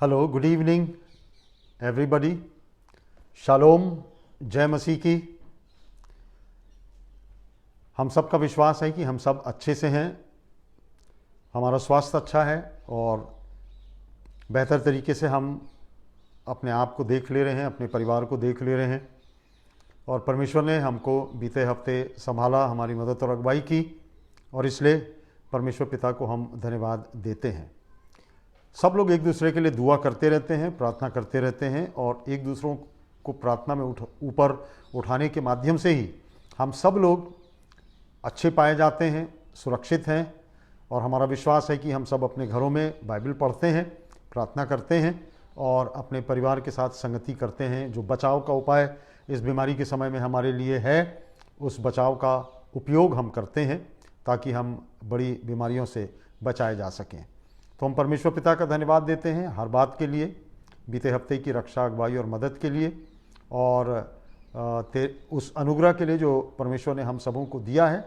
Hello, good evening everybody. Shalom, जय मसीह की। हम सब का विश्वास है कि हम सब अच्छे से हैं, हमारा स्वास्थ्य अच्छा है और बेहतर तरीके से हम अपने आप को देख ले रहे हैं, अपने परिवार को देख ले रहे हैं। और परमेश्वर ने हमको बीते हफ्ते संभाला, हमारी मदद और अगुवाई की, और इसलिए परमेश्वर पिता को हम धन्यवाद देते हैं। सब लोग एक दूसरे के लिए दुआ करते रहते हैं, प्रार्थना करते रहते हैं, और एक दूसरों को प्रार्थना में ऊपर उठाने के माध्यम से ही हम सब लोग अच्छे पाए जाते हैं, सुरक्षित हैं। और हमारा विश्वास है कि हम सब अपने घरों में बाइबल पढ़ते हैं, प्रार्थना करते हैं और अपने परिवार के साथ संगति करते हैं। जो बचाव का उपाय इस बीमारी के समय में हमारे लिए है, उस बचाव का उपयोग हम करते हैं ताकि हम बड़ी बीमारियों से बचाए जा सकें। तो हम परमेश्वर पिता का धन्यवाद देते हैं हर बात के लिए, बीते हफ्ते की रक्षा, अगुवाई और मदद के लिए, और उस अनुग्रह के लिए जो परमेश्वर ने हम सबों को दिया है।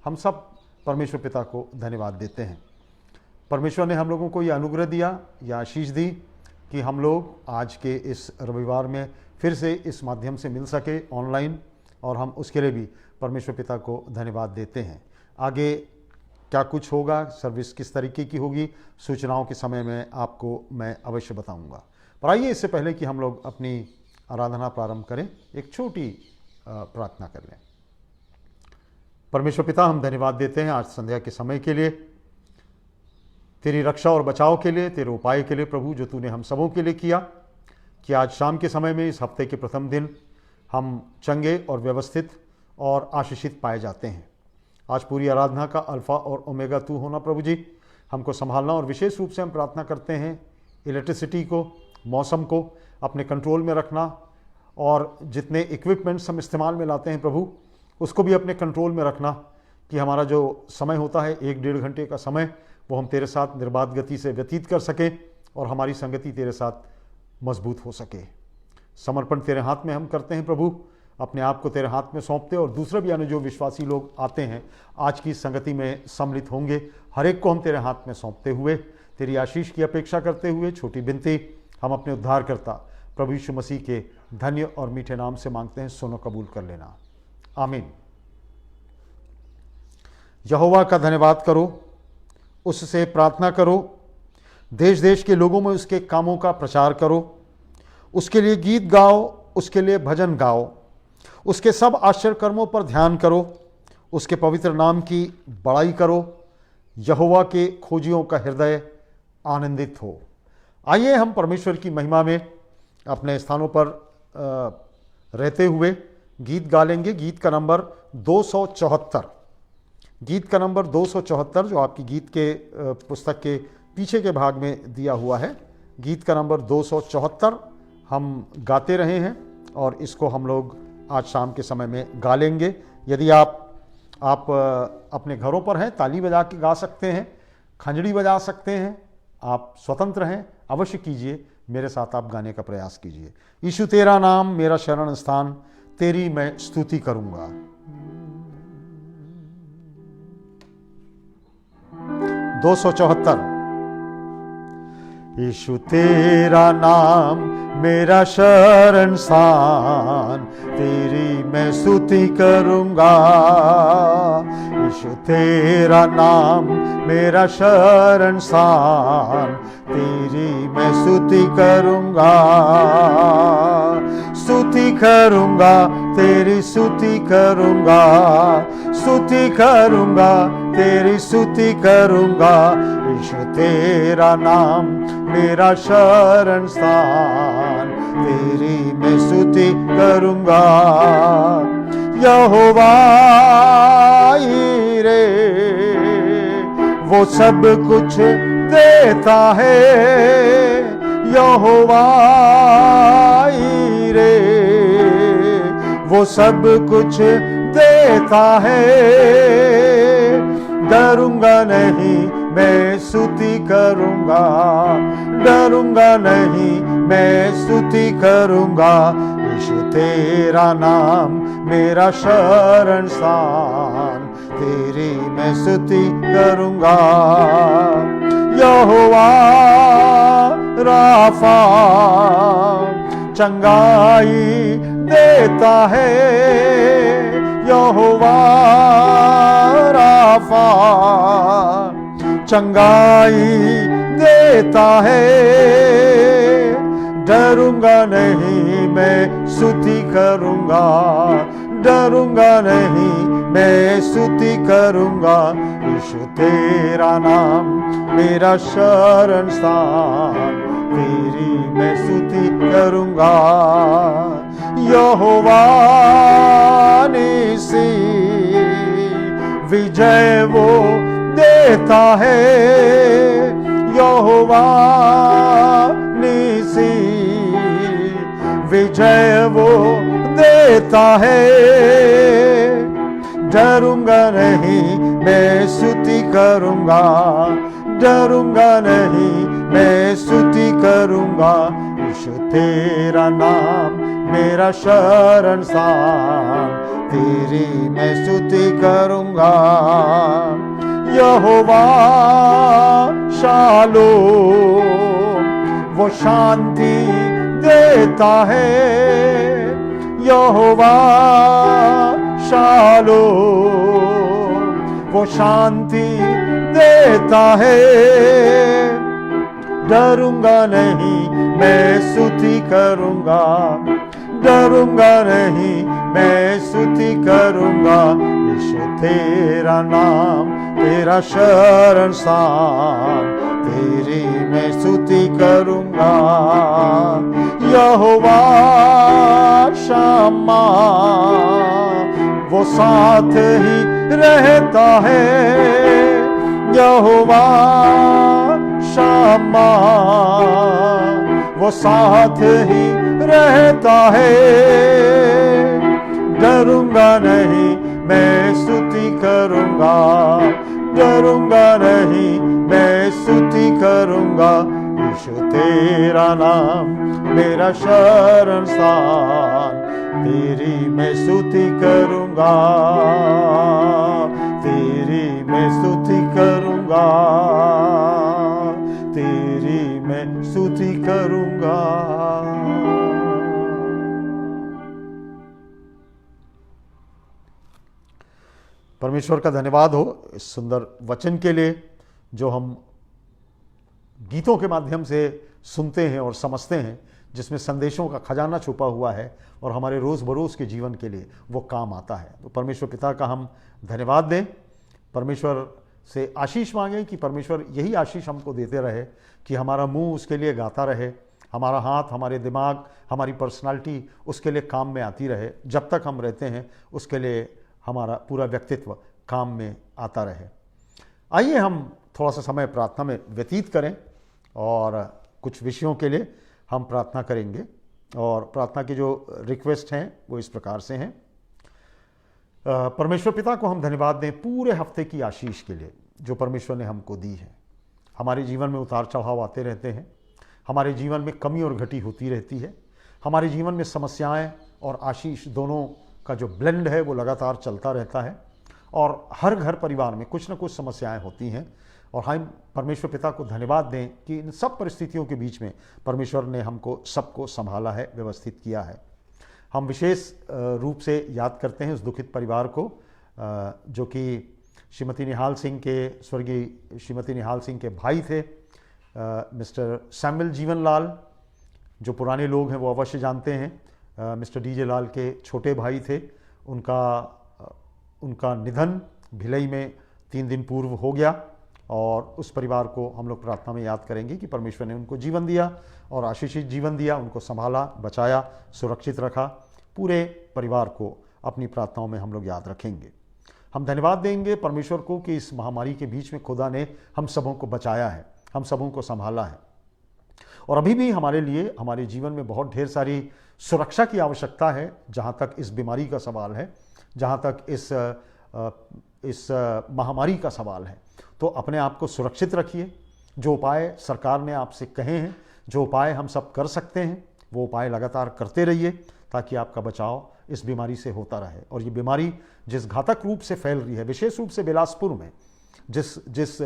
हम सब परमेश्वर पिता को धन्यवाद देते हैं। परमेश्वर ने हम लोगों को ये अनुग्रह दिया, या आशीष दी कि हम लोग आज के इस रविवार में फिर से इस माध्यम से मिल सके ऑनलाइन, और हम उसके लिए भी परमेश्वर पिता को धन्यवाद देते हैं। आगे क्या कुछ होगा, सर्विस किस तरीके की होगी, सूचनाओं के समय में आपको मैं अवश्य बताऊंगा। पर आइए, इससे पहले कि हम लोग अपनी आराधना प्रारंभ करें, एक छोटी प्रार्थना कर लें। परमेश्वर पिता, हम धन्यवाद देते हैं आज संध्या के समय के लिए, तेरी रक्षा और बचाव के लिए, तेरे उपाय के लिए प्रभु, जो तूने हम सबों के लिए किया, कि आज शाम के समय में इस हफ्ते के प्रथम दिन हम चंगे और व्यवस्थित और आशीषित पाए जाते हैं। आज पूरी आराधना का अल्फा और ओमेगा तू होना प्रभु जी, हमको संभालना। और विशेष रूप से हम प्रार्थना करते हैं इलेक्ट्रिसिटी को, मौसम को अपने कंट्रोल में रखना, और जितने इक्विपमेंट्स हम इस्तेमाल में लाते हैं प्रभु, उसको भी अपने कंट्रोल में रखना, कि हमारा जो समय होता है 1-1.5 घंटे का समय, वो हम तेरे साथ निर्बाध गति से व्यतीत कर सकें और हमारी संगति तेरे साथ मजबूत हो सके। समर्पण तेरे हाथ में हम करते हैं प्रभु, अपने आप को तेरे हाथ में सौंपते, और दूसरे भी अन्य जो विश्वासी लोग आते हैं आज की संगति में सम्मिलित होंगे, हर एक को हम तेरे हाथ में सौंपते हुए, तेरी आशीष की अपेक्षा करते हुए, छोटी विनती हम अपने उद्धारकर्ता प्रभु यीशु मसीह के धन्य और मीठे नाम से मांगते हैं। सुनो, कबूल कर लेना, आमीन। यहोवा का धन्यवाद करो, उससे प्रार्थना करो, देश देश के लोगों में उसके कामों का प्रचार करो, उसके लिए गीत गाओ, उसके लिए भजन गाओ, उसके सब आश्चर्य कर्मों पर ध्यान करो, उसके पवित्र नाम की बड़ाई करो। यहोवा के खोजियों का हृदय आनंदित हो। आइए हम परमेश्वर की महिमा में अपने स्थानों पर रहते हुए गीत गा लेंगे। गीत का नंबर 274, गीत का नंबर 274, जो आपकी गीत के पुस्तक के पीछे के भाग में दिया हुआ है। गीत का नंबर 274 हम गाते रहे हैं, और इसको हम लोग आज शाम के समय में गा लेंगे। यदि आप अपने घरों पर हैं, ताली बजा के गा सकते हैं, खंजड़ी बजा सकते हैं, आप स्वतंत्र हैं, अवश्य कीजिए। मेरे साथ आप गाने का प्रयास कीजिए। यीशु तेरा नाम मेरा शरण स्थान, तेरी मैं स्तुति करूंगा। 274। यीशु तेरा नाम मेरा शरण स्थान, तेरी मैं स्तुति करूंगा। यीशु तेरा नाम मेरा शरण स्थान, तेरी मैं स्तुति करूंगा। स्तुति करूंगा, तेरी स्तुति करूंगा, स्तुति करूंगा, तेरी स्तुति करूंगा। यीशु तेरा नाम मेरा शरण स्थान, तेरी मैं स्तुति करूंगा। यहोवा रे, वो सब कुछ देता है। यहोवा रे, वो सब कुछ देता है। डरूंगा नहीं, मैं स्तुति करूंगा, डरूंगा नहीं, मैं स्तुति करूंगा। यीशु तेरा नाम मेरा शरण स्थान, तेरी मैं स्तुति करूंगा। यहोवा राफा, चंगाई देता है यहोवा राफा, चंगाई देता है। डरूंगा नहीं मैं स्तुति करूंगा, डरूंगा नहीं मैं स्तुति करूंगा। यीशु तेरा नाम मेरा शरण स्थान, तेरी मैं स्तुति करूंगा। यहोवा निसी विजय वो देता है, यहोवा निसी विजय वो देता है। डरूंगा नहीं मैं स्तुति करूंगा, डरूंगा नहीं मैं स्तुति करूंगा। यीशु तेरा नाम मेरा शरण स्थान, तेरी मैं स्तुति करूंगा। यहोवा शालोम वो शांति देता है, यहोवा शालोम वो शांति देता है। डरूंगा नहीं मैं स्तुति करूंगा, डरूंगा नहीं मैं स्तुति करूंगा। यीशु तेरा नाम तेरा शरण स्थान, तेरी मैं स्तुति करूंगा। यहोवा शम्मा वो साथ ही रहता है, यहोवा शम्मा वो साथ ही रहता है। डरूंगा नहीं मैं स्तुति करूंगा, डरूंगा नहीं मैं स्तुति करूंगा। यीशु तेरा नाम मेरा शरण स्थान, तेरी मैं स्तुति करूंगा, तेरी मैं स्तुति करूंगा, तेरी मैं स्तुति करूंगा। परमेश्वर का धन्यवाद हो इस सुंदर वचन के लिए जो हम गीतों के माध्यम से सुनते हैं और समझते हैं, जिसमें संदेशों का खजाना छुपा हुआ है और हमारे रोज़ बरोज़ के जीवन के लिए वो काम आता है। तो परमेश्वर पिता का हम धन्यवाद दें, परमेश्वर से आशीष मांगें कि परमेश्वर यही आशीष हमको देते रहे कि हमारा मुंह उसके लिए गाता रहे, हमारा हाथ, हमारे दिमाग, हमारी पर्सनालिटी उसके लिए काम में आती रहे। जब तक हम रहते हैं उसके लिए हमारा पूरा व्यक्तित्व काम में आता रहे। आइए हम थोड़ा सा समय प्रार्थना में व्यतीत करें और कुछ विषयों के लिए हम प्रार्थना करेंगे। और प्रार्थना की जो रिक्वेस्ट हैं वो इस प्रकार से हैं। परमेश्वर पिता को हम धन्यवाद दें पूरे हफ्ते की आशीष के लिए जो परमेश्वर ने हमको दी है। हमारे जीवन में उतार चढ़ाव आते रहते हैं, हमारे जीवन में कमी और घटी होती रहती है, हमारे जीवन में समस्याएं और आशीष दोनों का जो ब्लेंड है वो लगातार चलता रहता है और हर घर परिवार में कुछ न कुछ समस्याएं होती हैं। और हम परमेश्वर पिता को धन्यवाद दें कि इन सब परिस्थितियों के बीच में परमेश्वर ने हमको सबको संभाला है, व्यवस्थित किया है। हम विशेष रूप से याद करते हैं उस दुखित परिवार को जो कि श्रीमती निहाल सिंह के, स्वर्गीय श्रीमती निहाल सिंह के भाई थे मिस्टर सैमुअल जीवन लाल, जो पुराने लोग हैं वो अवश्य जानते हैं। मिस्टर डीजे लाल के छोटे भाई थे, उनका निधन भिलई में 3 दिन पूर्व हो गया और उस परिवार को हम लोग प्रार्थना में याद करेंगे कि परमेश्वर ने उनको जीवन दिया और आशीषित जीवन दिया, उनको संभाला, बचाया, सुरक्षित रखा। पूरे परिवार को अपनी प्रार्थनाओं में हम लोग याद रखेंगे। हम धन्यवाद देंगे परमेश्वर को कि इस महामारी के बीच में खुदा ने हम सबों को बचाया है, हम सबों को संभाला है। और अभी भी हमारे लिए, हमारे जीवन में बहुत ढेर सारी सुरक्षा की आवश्यकता है। जहाँ तक इस बीमारी का सवाल है, जहाँ तक इस महामारी का सवाल है, तो अपने आप को सुरक्षित रखिए। जो उपाय सरकार ने आपसे कहे हैं, जो उपाय हम सब कर सकते हैं, वो उपाय लगातार करते रहिए ताकि आपका बचाव इस बीमारी से होता रहे। और ये बीमारी जिस घातक रूप से फैल रही है, विशेष रूप से बिलासपुर में जिस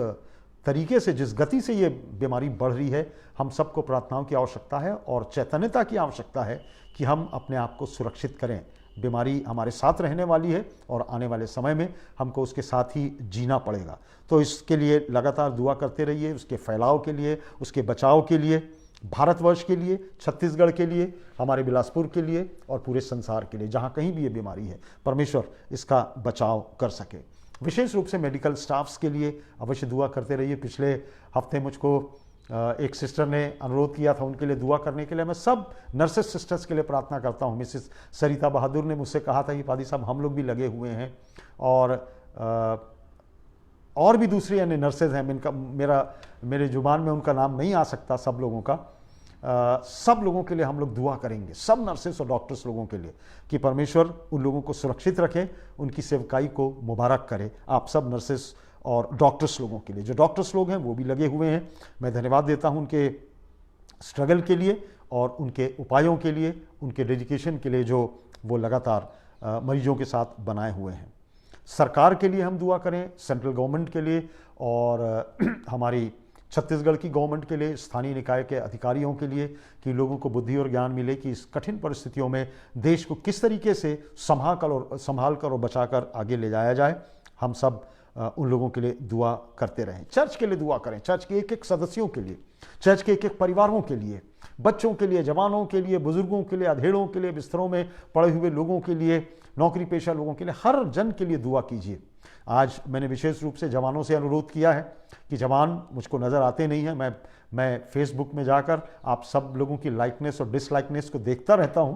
तरीके से, जिस गति से ये बीमारी बढ़ रही है, हम सबको प्रार्थनाओं की आवश्यकता है और चैतन्यता की आवश्यकता है कि हम अपने आप को सुरक्षित करें। बीमारी हमारे साथ रहने वाली है और आने वाले समय में हमको उसके साथ ही जीना पड़ेगा। तो इसके लिए लगातार दुआ करते रहिए, उसके फैलाव के लिए, उसके बचाव के लिए, भारतवर्ष के लिए, छत्तीसगढ़ के लिए, हमारे बिलासपुर के लिए और पूरे संसार के लिए, जहाँ कहीं भी ये बीमारी है, परमेश्वर इसका बचाव कर सके। विशेष रूप से मेडिकल स्टाफ्स के लिए अवश्य दुआ करते रहिए। पिछले हफ्ते मुझको एक सिस्टर ने अनुरोध किया था उनके लिए दुआ करने के लिए। मैं सब नर्सेस सिस्टर्स के लिए प्रार्थना करता हूँ। मिसेस सरिता बहादुर ने मुझसे कहा था कि पादी साहब हम लोग भी लगे हुए हैं, और भी दूसरी अन्य नर्सेज हैं, मेरे जुबान में उनका नाम नहीं आ सकता सब लोगों का। सब लोगों के लिए हम लोग दुआ करेंगे, सब नर्सेस और डॉक्टर्स लोगों के लिए, कि परमेश्वर उन लोगों को सुरक्षित रखे, उनकी सेवकाई को मुबारक करे। आप सब नर्सेस और डॉक्टर्स लोगों के लिए, जो डॉक्टर्स लोग हैं वो भी लगे हुए हैं, मैं धन्यवाद देता हूं उनके स्ट्रगल के लिए और उनके उपायों के लिए, उनके डेडिकेशन के लिए जो वो लगातार मरीजों के साथ बनाए हुए हैं। सरकार के लिए हम दुआ करें, सेंट्रल गवर्नमेंट के लिए और हमारी छत्तीसगढ़ की गवर्नमेंट के लिए, स्थानीय निकाय के अधिकारियों के लिए, कि लोगों को बुद्धि और ज्ञान मिले कि इस कठिन परिस्थितियों में देश को किस तरीके से संभाल कर और बचाकर आगे ले जाया जाए। हम सब उन लोगों के लिए दुआ करते रहें। चर्च के लिए दुआ करें, चर्च के एक एक सदस्यों के लिए, चर्च के एक एक परिवारों के लिए, बच्चों के लिए, जवानों के लिए, बुजुर्गों के लिए, अधेड़ों के लिए, बिस्तरों में पड़े हुए लोगों के लिए, नौकरी पेशा लोगों के लिए, हर जन के लिए दुआ कीजिए। आज मैंने विशेष रूप से जवानों से अनुरोध किया है कि जवान मुझको नज़र आते नहीं हैं, मैं फेसबुक में जाकर आप सब लोगों की लाइकनेस और डिसलाइकनेस को देखता रहता हूं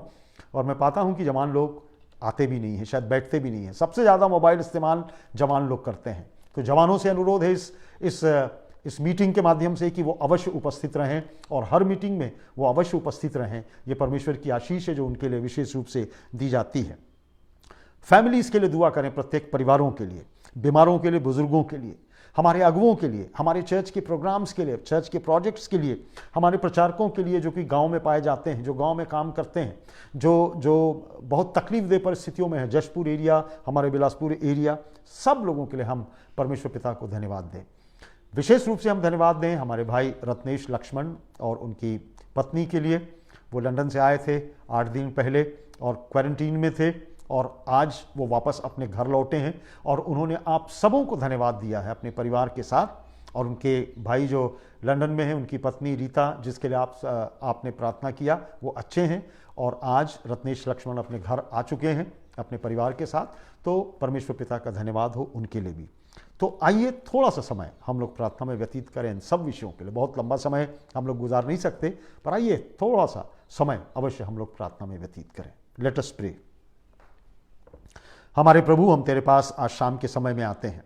और मैं पाता हूं कि जवान लोग आते भी नहीं हैं, शायद बैठते भी नहीं हैं। सबसे ज़्यादा मोबाइल इस्तेमाल जवान लोग करते हैं। तो जवानों से अनुरोध है इस मीटिंग के माध्यम से कि वो अवश्य उपस्थित रहें और हर मीटिंग में वो अवश्य उपस्थित रहें। ये परमेश्वर की आशीष है जो उनके लिए विशेष रूप से दी जाती है। फैमिलीज़ के लिए दुआ करें, प्रत्येक परिवारों के लिए, बीमारों के लिए, बुजुर्गों के लिए, हमारे अगुओं के लिए, हमारे चर्च के प्रोग्राम्स के लिए, चर्च के प्रोजेक्ट्स के लिए, हमारे प्रचारकों के लिए जो कि गांव में पाए जाते हैं, जो गांव में काम करते हैं, जो बहुत तकलीफदेह परिस्थितियों में है, जशपुर एरिया, हमारे बिलासपुर एरिया, सब लोगों के लिए हम परमेश्वर पिता को धन्यवाद दें। विशेष रूप से हम धन्यवाद दें हमारे भाई रत्नेश लक्ष्मण और उनकी पत्नी के लिए। वो लंदन से आए थे 8 दिन पहले और क्वारंटीन में थे और आज वो वापस अपने घर लौटे हैं और उन्होंने आप सबों को धन्यवाद दिया है अपने परिवार के साथ। और उनके भाई जो लंदन में हैं, उनकी पत्नी रीता, जिसके लिए आपने प्रार्थना किया, वो अच्छे हैं और आज रत्नेश लक्ष्मण अपने घर आ चुके हैं अपने परिवार के साथ। तो परमेश्वर पिता का धन्यवाद हो उनके लिए भी। तो आइए थोड़ा सा समय हम लोग प्रार्थना में व्यतीत करें इन सब विषयों के लिए। बहुत लंबा समय हम लोग गुजार नहीं सकते, पर आइए थोड़ा सा समय अवश्य हम लोग प्रार्थना में व्यतीत करें। Let us pray. हमारे प्रभु, हम तेरे पास आज शाम के समय में आते हैं,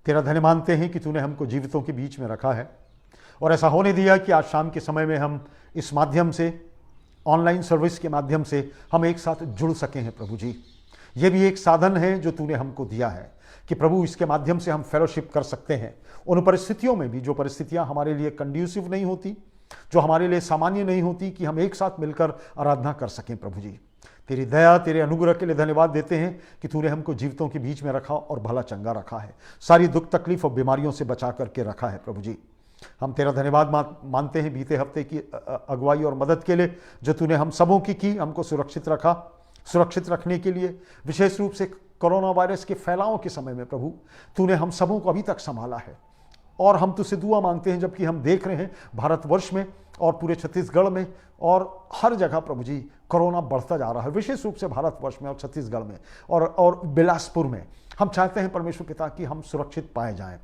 तेरा धन्य मानते हैं कि तूने हमको जीवितों के बीच में रखा है और ऐसा होने दिया कि आज शाम के समय में हम इस माध्यम से, ऑनलाइन सर्विस के माध्यम से हम एक साथ जुड़ सके हैं। प्रभु जी, ये भी एक साधन है जो तूने हमको दिया है कि प्रभु इसके माध्यम से हम फेलोशिप कर सकते हैं उन परिस्थितियों में भी, जो परिस्थितियां हमारे लिए कंड्यूसिव नहीं होती, जो हमारे लिए सामान्य नहीं होती, कि हम एक साथ मिलकर आराधना कर सकें। प्रभु जी, तेरी दया, तेरे अनुग्रह के लिए धन्यवाद देते हैं कि तूने हमको जीवितों के बीच में रखा और भला चंगा रखा है, सारी दुख तकलीफ और बीमारियों से बचा करके रखा है। प्रभु जी, हम तेरा धन्यवाद मानते हैं बीते हफ्ते की अगुवाई और मदद के लिए जो तूने हम सबों की हमको सुरक्षित रखा। सुरक्षित रखने के लिए विशेष रूप से कोरोना वायरस के फैलाव के समय में प्रभु तूने हम सबों को अभी तक संभाला है और हम तुझसे दुआ मांगते हैं, जबकि हम देख रहे हैं भारतवर्ष में और पूरे छत्तीसगढ़ में और हर जगह प्रभु जी कोरोना बढ़ता जा रहा है, विशेष रूप से भारतवर्ष में और छत्तीसगढ़ में और बिलासपुर में। हम चाहते हैं परमेश्वर पिता कि हम सुरक्षित पाए जाएं।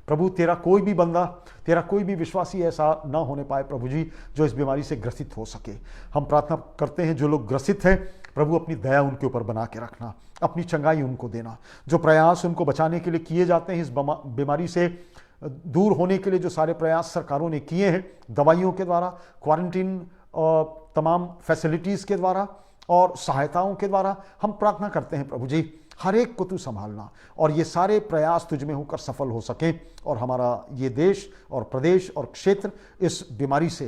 प्रभु, तेरा कोई भी बंदा, तेरा कोई भी विश्वासी ऐसा ना होने पाए प्रभु जी जो इस बीमारी से ग्रसित हो सके। हम प्रार्थना करते हैं जो लोग ग्रसित हैं प्रभु, अपनी दया उनके ऊपर बना के रखना, अपनी चंगाई उनको देना। जो प्रयास उनको बचाने के लिए किए जाते हैं, इस बीमारी से दूर होने के लिए जो सारे प्रयास सरकारों ने किए हैं, दवाइयों के द्वारा, क्वारंटीन, तमाम फैसिलिटीज़ के द्वारा और सहायताओं के द्वारा, हम प्रार्थना करते हैं प्रभु जी हर एक को तू संभालना और ये सारे प्रयास तुझ में होकर सफल हो सके और हमारा ये देश और प्रदेश और क्षेत्र इस बीमारी से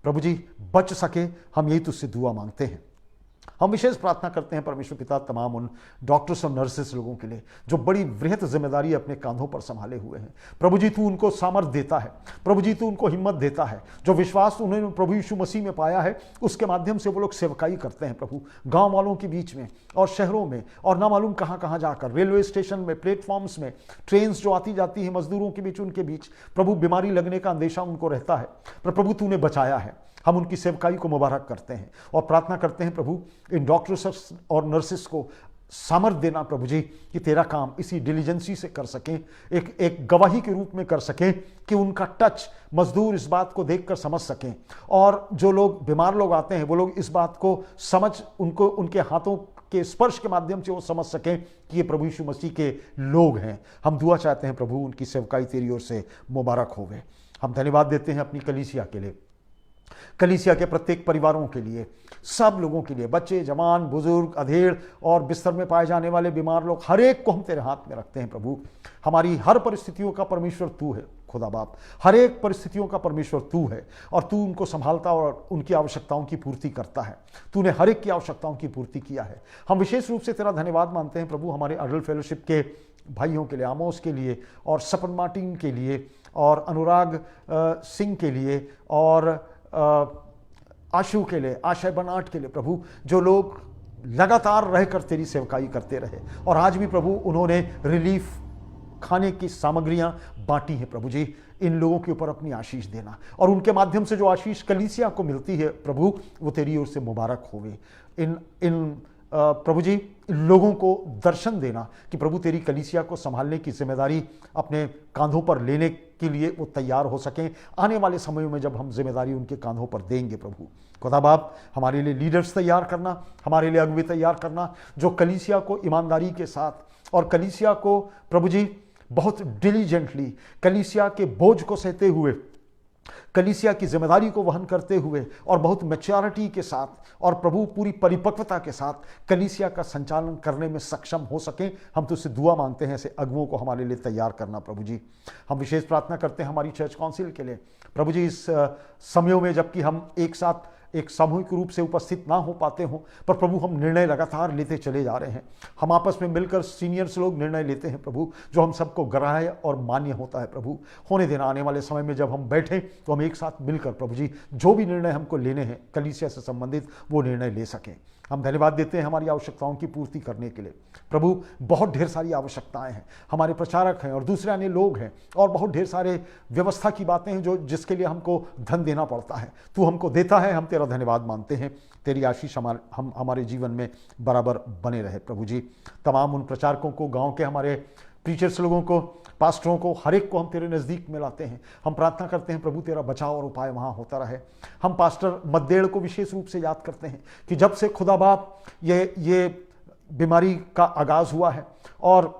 प्रभु जी बच सके। हम यही तुझसे दुआ मांगते हैं हम विशेष प्रार्थना करते हैं परमेश्वर पिता तमाम उन डॉक्टर्स और नर्सेस लोगों के लिए जो बड़ी वृहत जिम्मेदारी अपने कांधों पर संभाले हुए हैं। प्रभु जी, तू उनको सामर्थ देता है, प्रभु जी तू उनको हिम्मत देता है। जो विश्वास उन्होंने प्रभु यीशु मसीह में पाया है उसके माध्यम से वो लोग सेवकाई करते हैं प्रभु, गांव वालों के बीच में और शहरों में और ना मालूम कहाँ कहाँ जाकर, रेलवे स्टेशन में, प्लेटफॉर्म्स में, ट्रेन जो आती जाती है मजदूरों के बीच, उनके बीच प्रभु बीमारी लगने का अंदेशा उनको रहता है, पर प्रभु तूने बचाया है। हम उनकी सेवकाई को मुबारक करते हैं और प्रार्थना करते हैं प्रभु इन डॉक्टर्स और नर्सिस को सामर्थ्य देना प्रभु जी कि तेरा काम इसी डिलीजेंसी से कर सकें, एक गवाही के रूप में कर सकें कि उनका टच मजदूर इस बात को देखकर समझ सकें और जो लोग बीमार लोग आते हैं वो लोग इस बात को समझ उनको उनके हाथों के स्पर्श के माध्यम से वो समझ सकें कि ये प्रभु यीशु मसीह के लोग हैं। हम दुआ चाहते हैं प्रभु उनकी सेवकाई तेरी ओर से मुबारक होवे। हम धन्यवाद देते हैं अपनी कलीसिया के लिए, कलीसिया के प्रत्येक परिवारों के लिए, सब लोगों के लिए, बच्चे, जवान, बुजुर्ग, अधेड़ और बिस्तर में पाए जाने वाले बीमार लोग, हर एक को हम तेरे हाथ में रखते हैं प्रभु। हमारी हर परिस्थितियों का परमेश्वर तू है खुदा बाप, हर एक परिस्थितियों का परमेश्वर तू है और तू उनको संभालता और उनकी आवश्यकताओं की पूर्ति करता है। तूने हर एक की आवश्यकताओं की पूर्ति किया है। हम विशेष रूप से तेरा धन्यवाद मानते हैं प्रभु हमारे अडल्ट फेलोशिप के भाइयों के लिए, आमोस के लिए और सपन मार्टिन के लिए और अनुराग सिंह के लिए और आशु के लिए, आशय बनाट के लिए प्रभु, जो लोग लगातार रहकर तेरी सेवकाई करते रहे और आज भी प्रभु उन्होंने रिलीफ खाने की सामग्रियां बांटी हैं प्रभु जी। इन लोगों के ऊपर अपनी आशीष देना और उनके माध्यम से जो आशीष कलीसिया को मिलती है प्रभु वो तेरी ओर से मुबारक होवे। इन प्रभु जी लोगों को दर्शन देना कि प्रभु तेरी कलीसिया को संभालने की जिम्मेदारी अपने कांधों पर लेने के लिए वो तैयार हो सकें आने वाले समयों में जब हम जिम्मेदारी उनके कांधों पर देंगे प्रभु। खुदा बाप, हमारे लिए लीडर्स तैयार करना, हमारे लिए अगुवे तैयार करना जो कलीसिया को ईमानदारी के साथ और कलीसिया को प्रभु जी बहुत डिलीजेंटली, कलीसिया के बोझ को सहते हुए, कलीसिया की जिम्मेदारी को वहन करते हुए और बहुत मैच्योरिटी के साथ और प्रभु पूरी परिपक्वता के साथ कलीसिया का संचालन करने में सक्षम हो सकें। हम तुझसे दुआ मांगते हैं ऐसे अगुवों को हमारे लिए तैयार करना प्रभु जी। हम विशेष प्रार्थना करते हैं हमारी चर्च काउंसिल के लिए प्रभु जी, इस समयों में जबकि हम एक साथ एक सामूहिक रूप से उपस्थित ना हो पाते हों, पर प्रभु हम निर्णय लगातार लेते चले जा रहे हैं। हम आपस में मिलकर सीनियर्स लोग निर्णय लेते हैं प्रभु जो हम सबको ग्राह्य और मान्य होता है प्रभु। होने देना आने वाले समय में जब हम बैठें तो हम एक साथ मिलकर प्रभु जी जो भी निर्णय हमको लेने हैं कलीसिया से संबंधित वो निर्णय ले सकें। हम धन्यवाद देते हैं हमारी आवश्यकताओं की पूर्ति करने के लिए प्रभु। बहुत ढेर सारी आवश्यकताएं हैं, हमारे प्रचारक हैं और दूसरे अन्य लोग हैं और बहुत ढेर सारे व्यवस्था की बातें हैं जो जिसके लिए हमको धन देना पड़ता है। तू हमको देता है, हम तेरा धन्यवाद मानते हैं। तेरी आशीष हमारे जीवन में बराबर बने रहे प्रभु जी। तमाम उन प्रचारकों को, गाँव के हमारे प्रीचर्स लोगों को, पास्टरों को, हर एक को हम तेरे नज़दीक में लाते हैं। हम प्रार्थना करते हैं प्रभु तेरा बचाव और उपाय वहाँ होता रहे। हम पास्टर मद्देड़ को विशेष रूप से याद करते हैं कि जब से खुदा बाप ये बीमारी का आगाज़ हुआ है और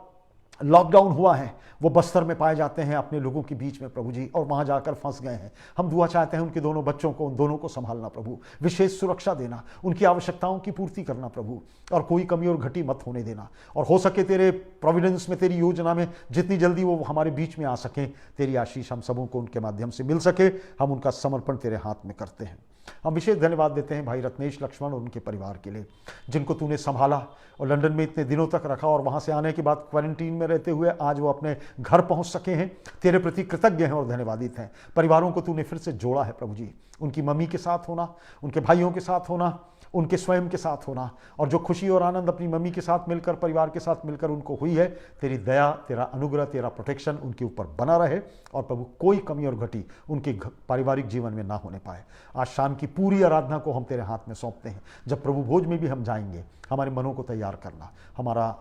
लॉकडाउन हुआ है वो बस्तर में पाए जाते हैं अपने लोगों के बीच में प्रभु जी और वहाँ जाकर फंस गए हैं। हम दुआ चाहते हैं उनके दोनों बच्चों को, उन दोनों को संभालना प्रभु, विशेष सुरक्षा देना, उनकी आवश्यकताओं की पूर्ति करना प्रभु और कोई कमी और घटी मत होने देना और हो सके तेरे प्रोविडेंस में, तेरी योजना में जितनी जल्दी वो हमारे बीच में आ सकें, तेरी आशीष हम सबों को उनके माध्यम से मिल सके। हम उनका समर्पण तेरे हाथ में करते हैं। हम विशेष धन्यवाद देते हैं भाई रत्नेश लक्ष्मण और उनके परिवार के लिए जिनको तूने संभाला और लंदन में इतने दिनों तक रखा और वहाँ से आने के बाद क्वारंटीन में रहते हुए आज वो अपने घर पहुँच सके हैं। तेरे प्रति कृतज्ञ हैं और धन्यवादित हैं। परिवारों को तूने फिर से जोड़ा है प्रभु जी, उनकी मम्मी के साथ होना, उनके भाइयों के साथ होना, उनके स्वयं के साथ होना और जो खुशी और आनंद अपनी मम्मी के साथ मिलकर, परिवार के साथ मिलकर उनको हुई है, तेरी दया, तेरा अनुग्रह, तेरा प्रोटेक्शन उनके ऊपर बना रहे और प्रभु कोई कमी और घटी उनके पारिवारिक जीवन में ना होने पाए। आज शाम की पूरी आराधना को हम तेरे हाथ में सौंपते हैं। जब प्रभु भोज में भी हम जाएंगे, हमारे मनों को तैयार करना, हमारा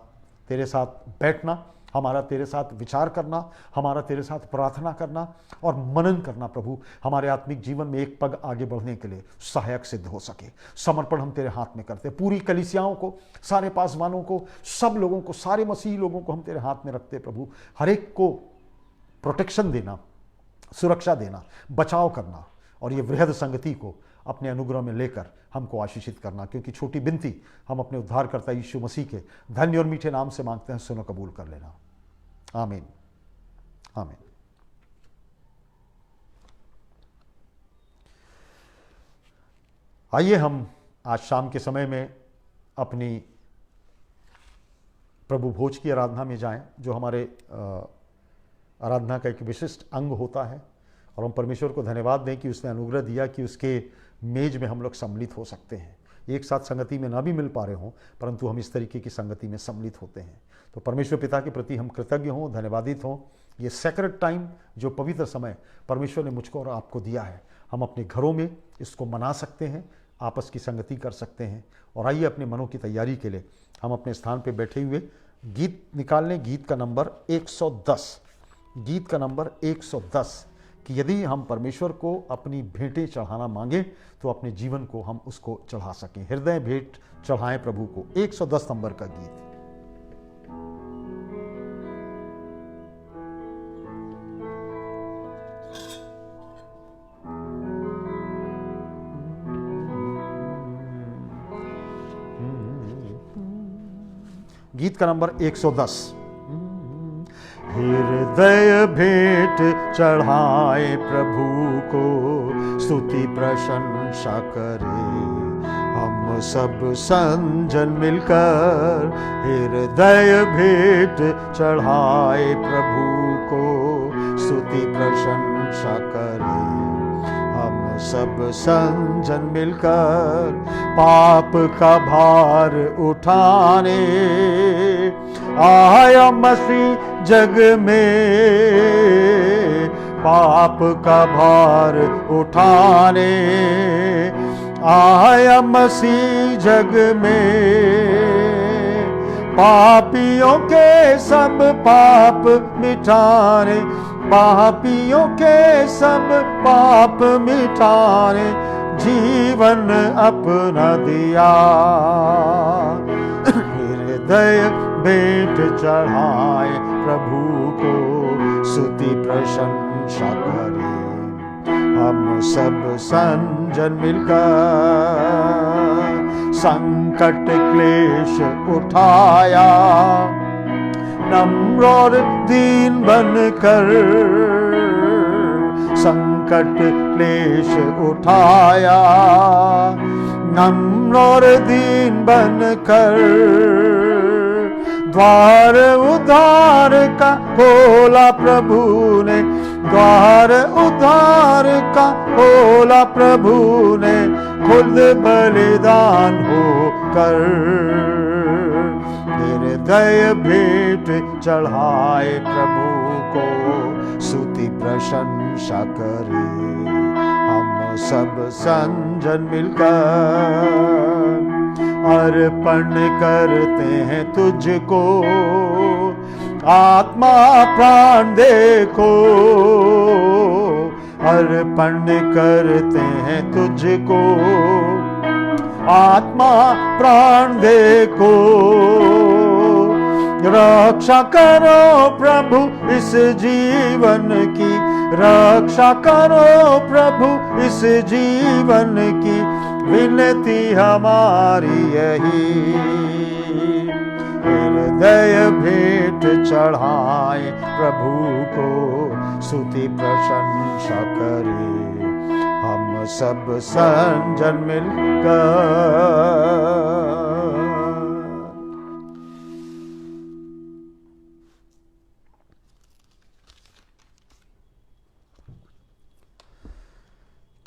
तेरे साथ बैठना, हमारा तेरे साथ विचार करना, हमारा तेरे साथ प्रार्थना करना और मनन करना प्रभु हमारे आत्मिक जीवन में एक पग आगे बढ़ने के लिए सहायक सिद्ध हो सके। समर्पण हम तेरे हाथ में करते, पूरी कलीसियाओं को, सारे पासवानों को, सब लोगों को, सारे मसीही लोगों को हम तेरे हाथ में रखते प्रभु। हर एक को प्रोटेक्शन देना, सुरक्षा देना, बचाव करना और ये वृहद संगति को अपने अनुग्रह में लेकर हमको आशीषित करना, क्योंकि छोटी बिनती हम अपने उद्धारकर्ता यीशु मसीह के धन्य और मीठे नाम से मांगते हैं। सुनो, कबूल कर लेना। आमीन, आमीन। आइए हम आज शाम के समय में अपनी प्रभु भोज की आराधना में जाएं, जो हमारे आराधना का एक विशिष्ट अंग होता है, और हम परमेश्वर को धन्यवाद दें कि उसने अनुग्रह दिया कि उसके मेज में हम लोग सम्मिलित हो सकते हैं। एक साथ संगति में ना भी मिल पा रहे हों, परंतु हम इस तरीके की संगति में सम्मिलित होते हैं। तो परमेश्वर पिता के प्रति हम कृतज्ञ हों, धन्यवादित हों। ये सेक्रेड टाइम, जो पवित्र समय परमेश्वर ने मुझको और आपको दिया है, हम अपने घरों में इसको मना सकते हैं, आपस की संगति कर सकते हैं। और आइए अपने मनों की तैयारी के लिए हम अपने स्थान पे बैठे हुए गीत निकाल लें। गीत का नंबर 110, गीत का नंबर 110, कि यदि हम परमेश्वर को अपनी भेंटें चढ़ाना मांगे तो अपने जीवन को हम उसको चढ़ा सकें। हृदय भेंट चढ़ाएं प्रभु को, 110 नंबर का गीत। गीत का नंबर 110। हृदय भेंट चढ़ाए प्रभु को, स्तुति प्रशंसा करे हम सब संजन मिलकर। हृदय भेंट चढ़ाए प्रभु को, स्तुति प्रशंसा करे हम सब संजन मिलकर। पाप का भार उठाने आया मसीह जग में, पाप का भार उठाने आया मसीह जग में। पापियों के सब पाप मिटाने, पापियों के सब पाप मिटाने जीवन अपना दिया। हृदय भेंट चढ़ाए प्रभु को, स्तुति प्रशंसा करे हम सब संजन मिलकर। संकट क्लेश उठाया नम्र और दीन बनकर, संकट क्लेश उठाया नम्र और दीन बनकर। द्वार उद्धार का खोला प्रभु ने, द्वार उद्धार का खोला प्रभु ने, खुद बलिदान होकर। हृदय भेंट चढ़ाए प्रभु को, स्तुति प्रशंसा करे हम सब संजन मिलकर। अर्पण करते हैं तुझको, आत्मा प्राण देखो। अर्पण करते हैं तुझको, आत्मा प्राण देखो। रक्षा करो प्रभु इस जीवन की, रक्षा करो प्रभु इस जीवन की, विनती हमारी यही। हृदय भेंट चढ़ाए प्रभु को, स्तुति प्रशंसा करे हम सब संजन मिलकर।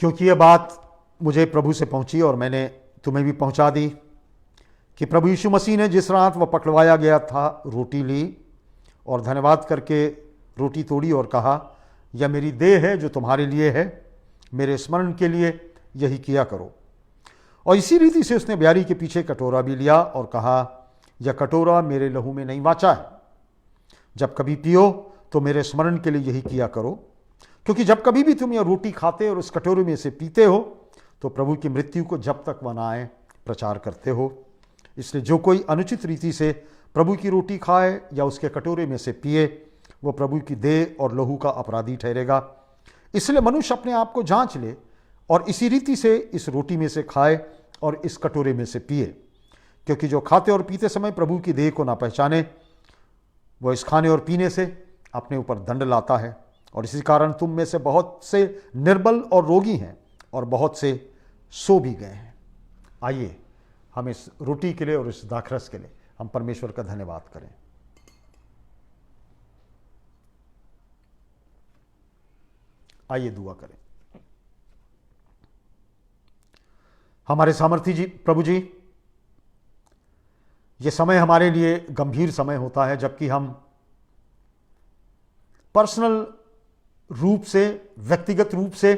क्योंकि यह बात मुझे प्रभु से पहुंची और मैंने तुम्हें भी पहुंचा दी कि प्रभु यीशु मसीह ने जिस रात वह पकड़वाया गया था, रोटी ली और धन्यवाद करके रोटी तोड़ी और कहा, यह मेरी देह है जो तुम्हारे लिए है, मेरे स्मरण के लिए यही किया करो। और इसी रीति से उसने ब्यारी के पीछे कटोरा भी लिया और कहा, यह कटोरा मेरे लहू में नहीं वाचा है, जब कभी पियो तो मेरे स्मरण के लिए यही किया करो। क्योंकि जब कभी भी तुम यह रोटी खाते और उस कटोरे में से पीते हो तो प्रभु की मृत्यु को जब तक वह न आए प्रचार करते हो। इसलिए जो कोई अनुचित रीति से प्रभु की रोटी खाए या उसके कटोरे में से पिए, वो प्रभु की देह और लहू का अपराधी ठहरेगा। इसलिए मनुष्य अपने आप को जांच ले और इसी रीति से इस रोटी में से खाए और इस कटोरे में से पिए। क्योंकि जो खाते और पीते समय प्रभु की देह को ना पहचाने, वह इस खाने और पीने से अपने ऊपर दंड लाता है। और इसी कारण तुम में से बहुत से निर्बल और रोगी हैं और बहुत से सो भी गए हैं। आइए हम इस रोटी के लिए और इस दाखरस के लिए हम परमेश्वर का धन्यवाद करें। आइए दुआ करें। हमारे सामर्थी जी, प्रभु जी, ये समय हमारे लिए गंभीर समय होता है, जबकि हम पर्सनल रूप से, व्यक्तिगत रूप से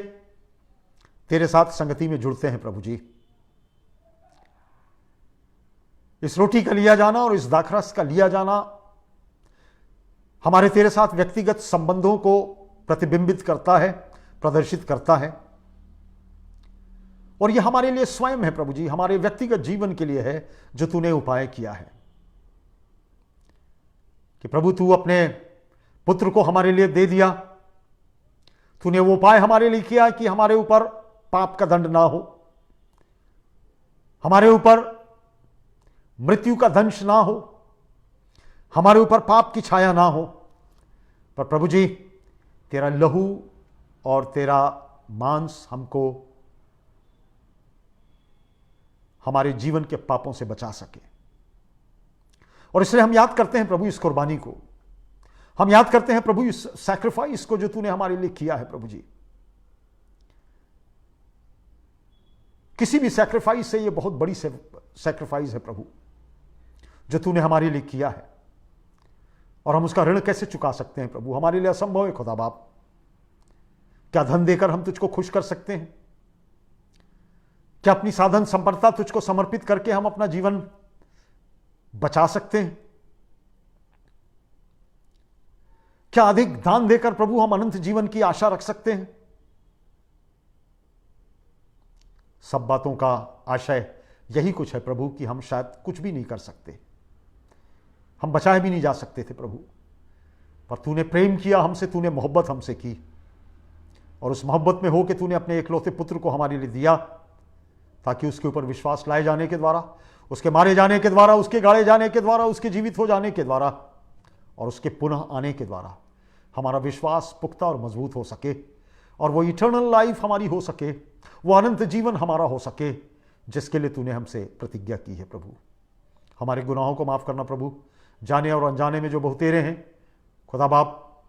तेरे साथ संगति में जुड़ते हैं। प्रभु जी, इस रोटी का लिया जाना और इस दाखरस का लिया जाना हमारे तेरे साथ व्यक्तिगत संबंधों को प्रतिबिंबित करता है, प्रदर्शित करता है, और यह हमारे लिए स्वयं है प्रभु जी, हमारे व्यक्तिगत जीवन के लिए है जो तूने उपाय किया है कि प्रभु तू अपने पुत्र को हमारे लिए दे दिया। तूने वो उपाय हमारे लिए किया कि हमारे ऊपर पाप का दंड ना हो, हमारे ऊपर मृत्यु का दंश ना हो, हमारे ऊपर पाप की छाया ना हो, पर प्रभु जी तेरा लहू और तेरा मांस हमको हमारे जीवन के पापों से बचा सके। और इसलिए हम याद करते हैं प्रभु इस कुर्बानी को, हम याद करते हैं प्रभु इस सैक्रिफाइस को जो तूने हमारे लिए किया है। प्रभु जी, किसी भी सैक्रिफाइस से ये बहुत बड़ी सैक्रिफाइस है प्रभु जो तूने हमारे लिए किया है, और हम उसका ऋण कैसे चुका सकते हैं प्रभु? हमारे लिए असंभव है खुदा बाप। क्या धन देकर हम तुझको खुश कर सकते हैं? क्या अपनी साधन संपन्नता तुझको समर्पित करके हम अपना जीवन बचा सकते हैं? क्या अधिक दान देकर प्रभु हम अनंत जीवन की आशा रख सकते हैं? सब बातों का आशय यही कुछ है प्रभु कि हम शायद कुछ भी नहीं कर सकते, हम बचाए भी नहीं जा सकते थे प्रभु, पर तूने प्रेम किया हमसे, तूने मोहब्बत हमसे की, और उस मोहब्बत में हो के तूने अपने एकलौते पुत्र को हमारे लिए दिया ताकि उसके ऊपर विश्वास लाए जाने के द्वारा, उसके मारे जाने के द्वारा, उसके गाड़े जाने के द्वारा, उसके जीवित हो जाने के द्वारा और उसके पुनः आने के द्वारा हमारा विश्वास पुख्ता और मजबूत हो सके, और वो इटर्नल लाइफ हमारी हो सके, वो अनंत जीवन हमारा हो सके जिसके लिए तूने हमसे प्रतिज्ञा की है। प्रभु हमारे गुनाहों को माफ करना प्रभु, जाने और अनजाने में जो बहुतेरे हैं खुदा बाप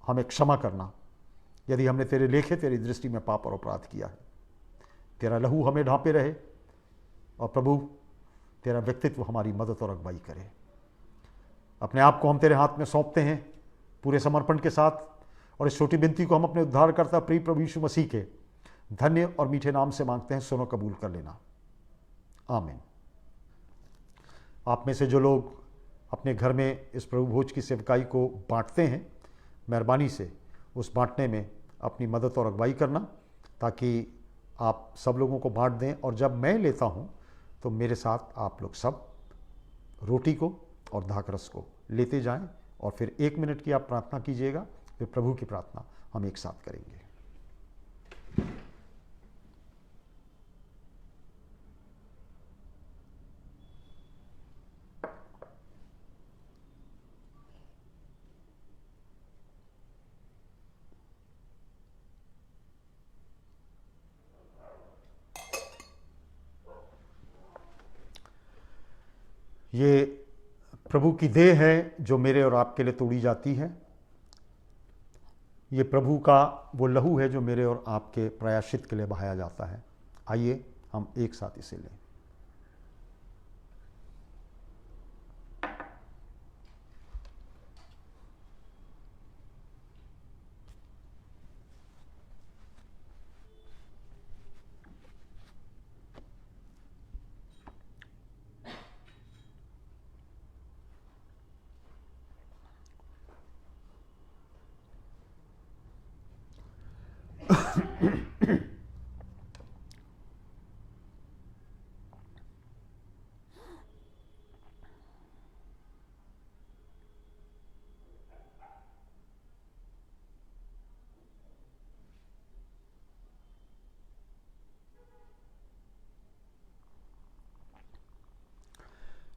हमें क्षमा करना यदि हमने तेरे लेखे, तेरी दृष्टि में पाप और अपराध किया है। तेरा लहू हमें ढांपे रहे, और प्रभु तेरा व्यक्तित्व हमारी मदद और अगुवाई करे। अपने आप को हम तेरे हाथ में सौंपते हैं पूरे समर्पण के साथ, और इस छोटी विनती को हम अपने उद्धारकर्ता प्रिय प्रभु यीशु मसीह के धन्य और मीठे नाम से मांगते हैं। सुनो, कबूल कर लेना, आमीन। आप में से जो लोग अपने घर में इस प्रभु भोज की सेवकाई को बांटते हैं, मेहरबानी से उस बांटने में अपनी मदद और अगुवाई करना, ताकि आप सब लोगों को बांट दें, और जब मैं लेता हूं तो मेरे साथ आप लोग सब रोटी को और दाखरस को लेते जाएं, और फिर 1 मिनट की आप प्रार्थना कीजिएगा, फिर प्रभु की प्रार्थना हम एक साथ करेंगे। ये प्रभु की देह है जो मेरे और आपके लिए तोड़ी जाती है। ये प्रभु का वो लहू है जो मेरे और आपके प्रायश्चित के लिए बहाया जाता है। आइए हम एक साथ इसे लें।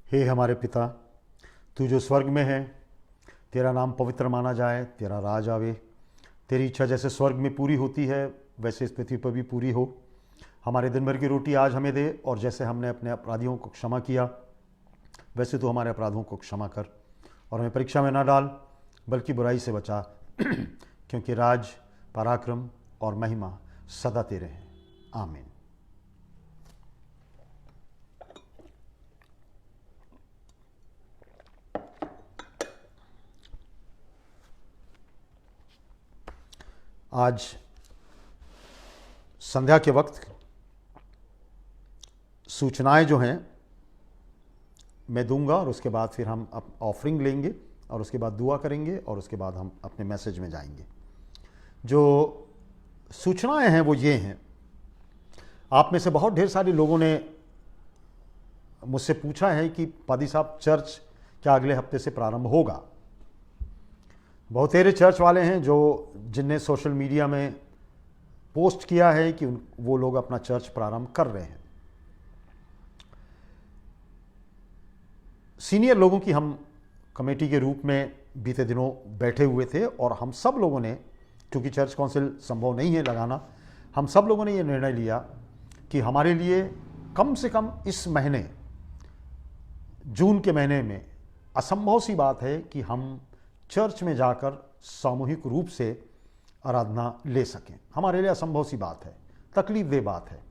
हे हमारे पिता, तू जो स्वर्ग में है, तेरा नाम पवित्र माना जाए, तेरा राज आवे, तेरी इच्छा जैसे स्वर्ग में पूरी होती है वैसे इस पृथ्वी पर भी पूरी हो। हमारे दिन भर की रोटी आज हमें दे, और जैसे हमने अपने अपराधियों को क्षमा किया वैसे तो हमारे अपराधों को क्षमा कर, और हमें परीक्षा में ना डाल बल्कि बुराई से बचा, क्योंकि राज, पराक्रम और महिमा सदा तेरे हैं। आमीन। आज संध्या के वक्त सूचनाएं जो हैं मैं दूंगा, और उसके बाद फिर हम ऑफरिंग लेंगे, और उसके बाद दुआ करेंगे, और उसके बाद हम अपने मैसेज में जाएंगे। जो सूचनाएं हैं वो ये हैं। आप में से बहुत ढेर सारे लोगों ने मुझसे पूछा है कि पादी साहब चर्च क्या अगले हफ्ते से प्रारंभ होगा। बहुत सारे चर्च वाले हैं जिनने सोशल मीडिया में पोस्ट किया है कि वो लोग अपना चर्च प्रारंभ कर रहे हैं। सीनियर लोगों की हम कमेटी के रूप में बीते दिनों बैठे हुए थे, और हम सब लोगों ने, क्योंकि चर्च काउंसिल संभव नहीं है लगाना, हम सब लोगों ने ये निर्णय लिया कि हमारे लिए कम से कम इस महीने, जून के महीने में असंभव सी बात है कि हम चर्च में जाकर सामूहिक रूप से आराधना ले सकें। हमारे लिए असंभव सी बात है, तकलीफदेह बात है।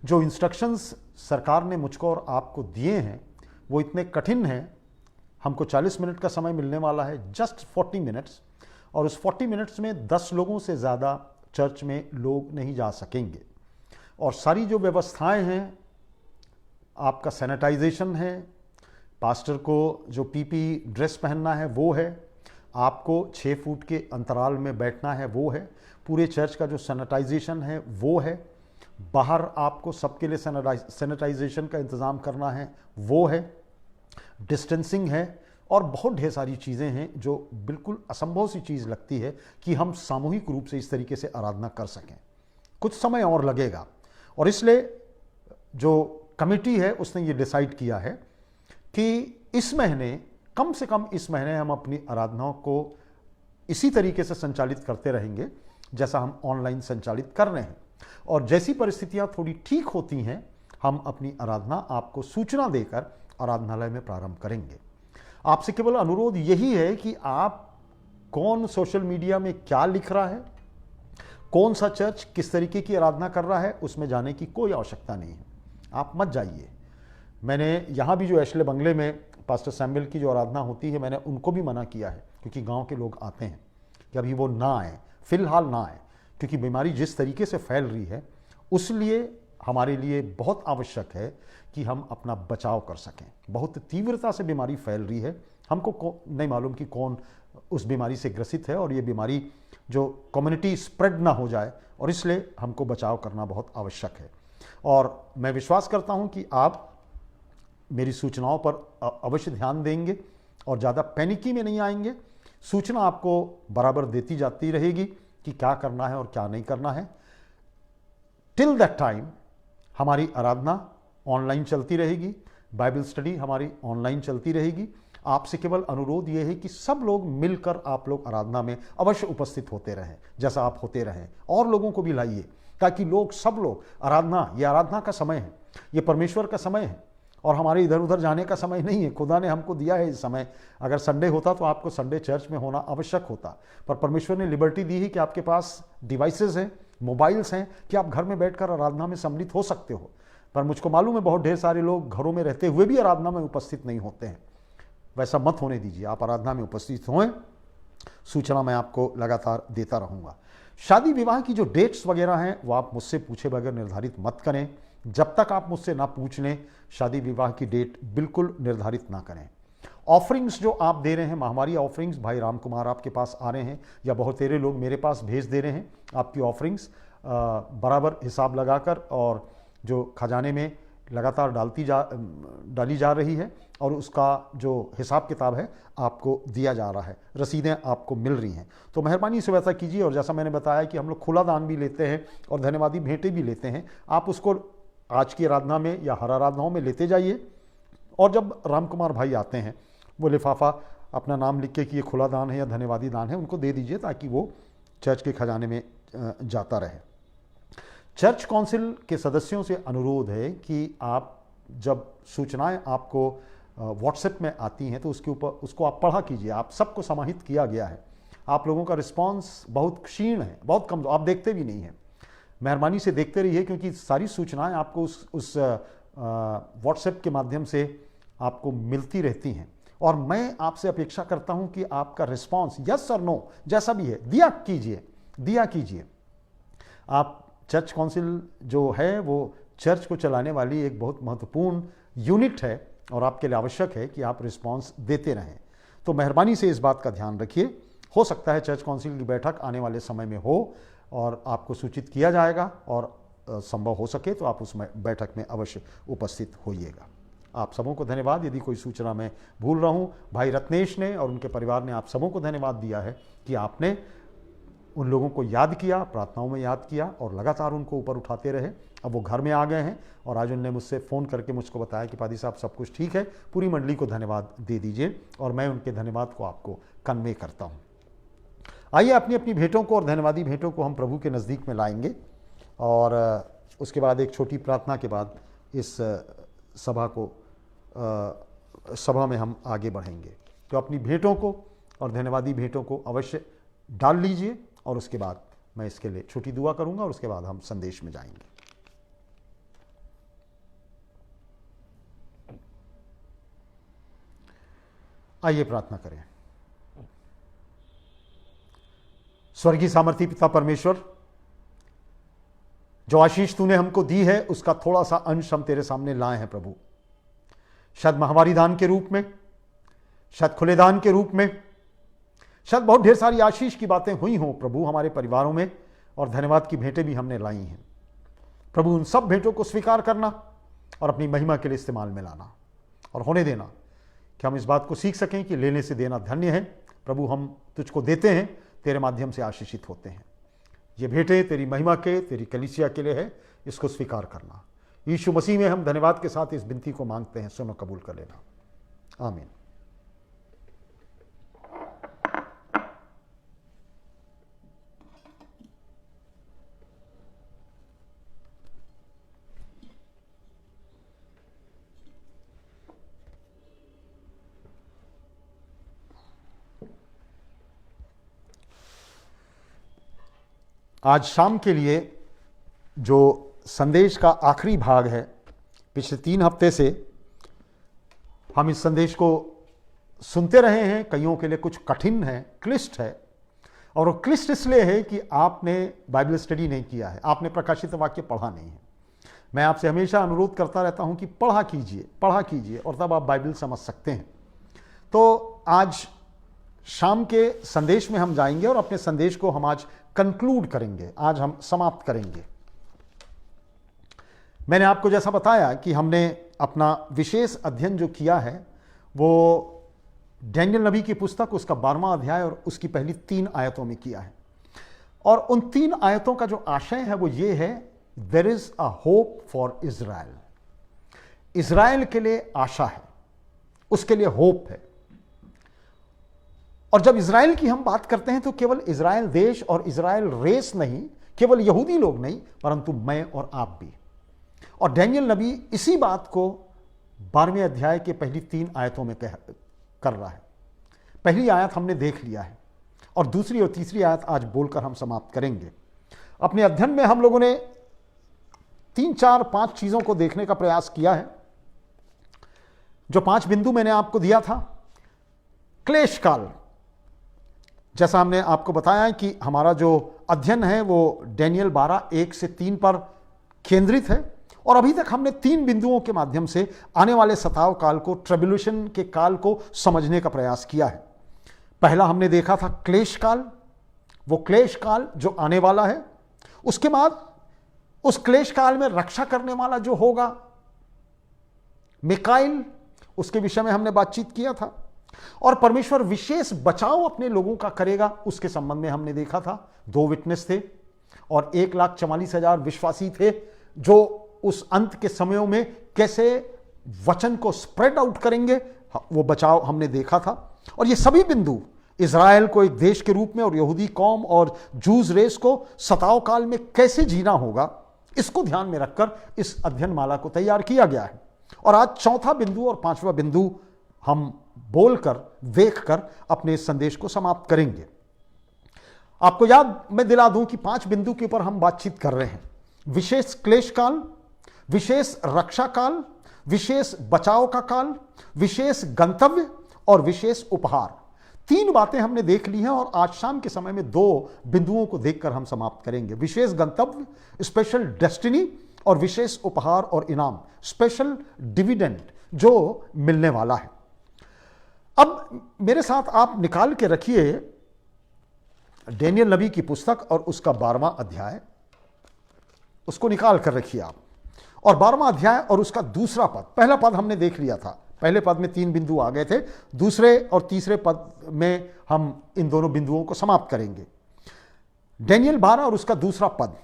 जो इंस्ट्रक्शंस सरकार ने मुझको और आपको दिए हैं वो इतने कठिन हैं। हमको 40 मिनट का समय मिलने वाला है, जस्ट 40 मिनट्स, और उस 40 मिनट्स में 10 लोगों से ज़्यादा चर्च में लोग नहीं जा सकेंगे। और सारी जो व्यवस्थाएं हैं, आपका सैनिटाइजेशन है, पास्टर को जो पीपी ड्रेस पहनना है वो है, आपको 6 फुट के अंतराल में बैठना है वो है, पूरे चर्च का जो सैनिटाइजेशन है वो है, बाहर आपको सबके लिए सैनिटाइजेशन का इंतज़ाम करना है वो है, डिस्टेंसिंग है, और बहुत ढेर सारी चीज़ें हैं जो बिल्कुल असंभव सी चीज़ लगती है कि हम सामूहिक रूप से इस तरीके से आराधना कर सकें। कुछ समय और लगेगा, और इसलिए जो कमेटी है उसने ये डिसाइड किया है कि इस महीने, कम से कम इस महीने हम अपनी आराधनाओं को इसी तरीके से संचालित करते रहेंगे जैसा हम ऑनलाइन संचालित कर रहे हैं, और जैसी परिस्थितियां थोड़ी ठीक होती हैं हम अपनी आराधना आपको सूचना देकर आराधनालय में प्रारंभ करेंगे। आपसे केवल अनुरोध यही है कि आप कौन सोशल मीडिया में क्या लिख रहा है, कौन सा चर्च किस तरीके की आराधना कर रहा है, उसमें जाने की कोई आवश्यकता नहीं है। आप मत जाइए। मैंने यहाँ भी जो एशले बंगले में पास्टर सैमुअल की जो आराधना होती है, मैंने उनको भी मना किया है, क्योंकि गांव के लोग आते हैं, कि अभी वो ना आए, फिलहाल ना आए, क्योंकि बीमारी जिस तरीके से फैल रही है उसलिए हमारे लिए बहुत आवश्यक है कि हम अपना बचाव कर सकें। बहुत तीव्रता से बीमारी फैल रही है, हमको नहीं मालूम कि कौन उस बीमारी से ग्रसित है, और ये बीमारी जो कम्युनिटी स्प्रेड ना हो जाए, और इसलिए हमको बचाव करना बहुत आवश्यक है। और मैं विश्वास करता हूँ कि आप मेरी सूचनाओं पर अवश्य ध्यान देंगे और ज़्यादा पैनिकी में नहीं आएंगे। सूचना आपको बराबर देती जाती रहेगी कि क्या करना है और क्या नहीं करना है। टिल दैट टाइम हमारी आराधना ऑनलाइन चलती रहेगी, बाइबल स्टडी हमारी ऑनलाइन चलती रहेगी। आपसे केवल अनुरोध ये है कि सब लोग मिलकर आप लोग आराधना में अवश्य उपस्थित होते रहें, जैसा आप होते रहें, और लोगों को भी लाइए, ताकि लोग, सब लोग, ये आराधना का समय है, ये परमेश्वर का समय है, और हमारे इधर उधर जाने का समय नहीं है। खुदा ने हमको दिया है इस समय। अगर संडे होता तो आपको संडे चर्च में होना आवश्यक होता, पर परमेश्वर ने लिबर्टी दी है कि आपके पास डिवाइसेस हैं, मोबाइल्स हैं, कि आप घर में बैठकर आराधना में सम्मिलित हो सकते हो। पर मुझको मालूम है बहुत ढेर सारे लोग घरों में रहते हुए भी आराधना में उपस्थित नहीं होते हैं। वैसा मत होने दीजिए, आप आराधना में उपस्थित हों। सूचना मैं आपको लगातार देता रहूँगा। शादी विवाह की जो डेट्स वगैरह हैं वो आप मुझसे पूछे बगैर निर्धारित मत करें। जब तक आप मुझसे ना पूछ लें, शादी विवाह की डेट बिल्कुल निर्धारित ना करें। ऑफरिंग्स जो आप दे रहे हैं, महामारी ऑफरिंग्स, भाई राम कुमार आपके पास आ रहे हैं, या बहुत सारे लोग मेरे पास भेज दे रहे हैं आपकी ऑफरिंग्स, बराबर हिसाब लगाकर, और जो खजाने में लगातार डाली जा रही है, और उसका जो हिसाब किताब है आपको दिया जा रहा है, रसीदें आपको मिल रही हैं। तो मेहरबानी से वैसा कीजिए। और जैसा मैंने बताया कि हम लोग खुला दान भी लेते हैं और धन्यवादी भेंटें भी लेते हैं, आप उसको आज की आराधना में या हर आराधनाओं में लेते जाइए। और जब राम कुमार भाई आते हैं, वो लिफाफा अपना नाम लिख के कि ये खुला दान है या धन्यवादी दान है, उनको दे दीजिए, ताकि वो चर्च के खजाने में जाता रहे। चर्च काउंसिल के सदस्यों से अनुरोध है कि आप जब सूचनाएं आपको व्हाट्सएप में आती हैं तो उसको आप पढ़ा कीजिए। आप सबको समाहित किया गया है। आप लोगों का रिस्पांस बहुत क्षीण है, बहुत कम, आप देखते भी नहीं हैं। मेहरबानी से देखते रहिए, क्योंकि सारी सूचनाएं आपको उस व्हाट्सएप के माध्यम से आपको मिलती रहती हैं। और मैं आपसे अपेक्षा करता हूं कि आपका रिस्पांस यस और नो जैसा भी है दिया कीजिए। आप चर्च काउंसिल जो है वो चर्च को चलाने वाली एक बहुत महत्वपूर्ण यूनिट है और आपके लिए आवश्यक है कि आप रिस्पांस देते रहें। तो मेहरबानी से इस बात का ध्यान रखिए। हो सकता है चर्च काउंसिल की बैठक आने वाले समय में हो और आपको सूचित किया जाएगा, और संभव हो सके तो आप उस बैठक में अवश्य उपस्थित होइएगा। आप सबों को धन्यवाद। यदि कोई सूचना मैं भूल रहा हूँ, भाई रत्नेश ने और उनके परिवार ने आप सबों को धन्यवाद दिया है कि आपने उन लोगों को याद किया, प्रार्थनाओं में याद किया और लगातार उनको ऊपर उठाते रहे। अब वो घर में आ गए हैं और आज उन्होंने मुझसे फ़ोन करके मुझको बताया कि पादी साहब सब कुछ ठीक है। पूरी मंडली को धन्यवाद दे दीजिए और मैं उनके धन्यवाद को आपको कन्वे करता हूँ। आइए अपनी अपनी भेंटों को और धन्यवादी भेंटों को हम प्रभु के नज़दीक में लाएंगे और उसके बाद एक छोटी प्रार्थना के बाद इस सभा में हम आगे बढ़ेंगे। तो अपनी भेंटों को और धन्यवादी भेंटों को अवश्य डाल लीजिए और उसके बाद मैं इसके लिए छोटी दुआ करूंगा और उसके बाद हम संदेश में जाएंगे। आइए प्रार्थना करें। स्वर्गीय सामर्थी पिता परमेश्वर, जो आशीष तूने हमको दी है उसका थोड़ा सा अंश हम तेरे सामने लाए हैं प्रभु। शायद महावारी दान के रूप में, शायद खुले दान के रूप में, शायद बहुत ढेर सारी आशीष की बातें हुई हों प्रभु हमारे परिवारों में, और धन्यवाद की भेंटें भी हमने लाई हैं प्रभु। उन सब भेंटों को स्वीकार करना और अपनी महिमा के लिए इस्तेमाल में लाना और होने देना कि हम इस बात को सीख सकें कि लेने से देना धन्य है प्रभु। हम तुझको देते हैं, तेरे माध्यम से आशीषित होते हैं। ये भेंटें तेरी महिमा के, तेरी कलीसिया के लिए है, इसको स्वीकार करना। यीशु मसीह में हम धन्यवाद के साथ इस विनती को मांगते हैं, सुनो कबूल कर लेना। आमीन। आज शाम के लिए जो संदेश का आखिरी भाग है, पिछले 3 हफ्ते से हम इस संदेश को सुनते रहे हैं। कईयों के लिए कुछ कठिन है, क्लिष्ट है, और वो क्लिष्ट इसलिए है कि आपने बाइबल स्टडी नहीं किया है, आपने प्रकाशित वाक्य पढ़ा नहीं है। मैं आपसे हमेशा अनुरोध करता रहता हूं कि पढ़ा कीजिए और तब आप बाइबल समझ सकते हैं। तो आज शाम के संदेश में हम जाएंगे और अपने संदेश को हम आज कंक्लूड करेंगे, आज हम समाप्त करेंगे। मैंने आपको जैसा बताया कि हमने अपना विशेष अध्ययन जो किया है वो डैनियल नबी की पुस्तक, उसका 12वां अध्याय और उसकी पहली 3 आयतों में किया है। और उन 3 आयतों का जो आशय है वो ये है, there is a hope for Israel. Israel के लिए आशा है, उसके लिए होप है। और जब इज़राइल की हम बात करते हैं तो केवल इज़राइल देश और इज़राइल रेस नहीं, केवल यहूदी लोग नहीं, परंतु मैं और आप भी। और डैनियल नबी इसी बात को 12वें अध्याय के पहली 3 आयतों में कर रहा है। पहली आयत हमने देख लिया है और दूसरी और तीसरी आयत आज बोलकर हम समाप्त करेंगे। अपने अध्ययन में हम लोगों ने 3, 4, 5 चीजों को देखने का प्रयास किया है। जो 5 बिंदु मैंने आपको दिया था, क्लेश काल, जैसा हमने आपको बताया कि हमारा जो अध्ययन है वो डैनियल 12:1 से 3 पर केंद्रित है। और अभी तक हमने 3 बिंदुओं के माध्यम से आने वाले सताव काल को, ट्रिब्यूलेशन के काल को समझने का प्रयास किया है। पहला हमने देखा था क्लेश काल, वो क्लेश काल जो आने वाला है। उसके बाद उस क्लेश काल में रक्षा करने वाला जो होगा मिकाइल, उसके विषय में हमने बातचीत किया था। और परमेश्वर विशेष बचाव अपने लोगों का करेगा, उसके संबंध में हमने देखा था। 2 विटनेस थे और 1,44,000 विश्वासी थे जो उस अंत के समयों में कैसे वचन को स्प्रेड आउट करेंगे, वो बचाव हमने देखा था। और ये सभी बिंदु इज़राइल को एक देश के रूप में और यहूदी कौम और जूस रेस को सताव काल में कैसे जीना होगा, इसको ध्यान में रखकर इस अध्ययन माला को तैयार किया गया है। और आज चौथा बिंदु और पांचवा बिंदु हम बोलकर, देखकर अपने इस संदेश को समाप्त करेंगे। आपको याद मैं दिला दूं कि 5 बिंदु के ऊपर हम बातचीत कर रहे हैं। विशेष क्लेश काल, विशेष रक्षा काल, विशेष बचाव का काल, विशेष गंतव्य और विशेष उपहार। 3 बातें हमने देख ली हैं और आज शाम के समय में 2 बिंदुओं को देखकर हम समाप्त करेंगे। विशेष गंतव्य, स्पेशल डेस्टिनी, और विशेष उपहार और इनाम, स्पेशल डिविडेंड, जो मिलने वाला है। अब मेरे साथ आप निकाल के रखिए डेनियल नबी की पुस्तक और उसका 12वां अध्याय, उसको निकाल कर रखिए आप। और 12वां अध्याय और उसका दूसरा पद। पहला पद हमने देख लिया था, पहले पद में 3 बिंदु आ गए थे, दूसरे और तीसरे पद में हम इन दोनों बिंदुओं को समाप्त करेंगे। डेनियल 12 और उसका दूसरा पद।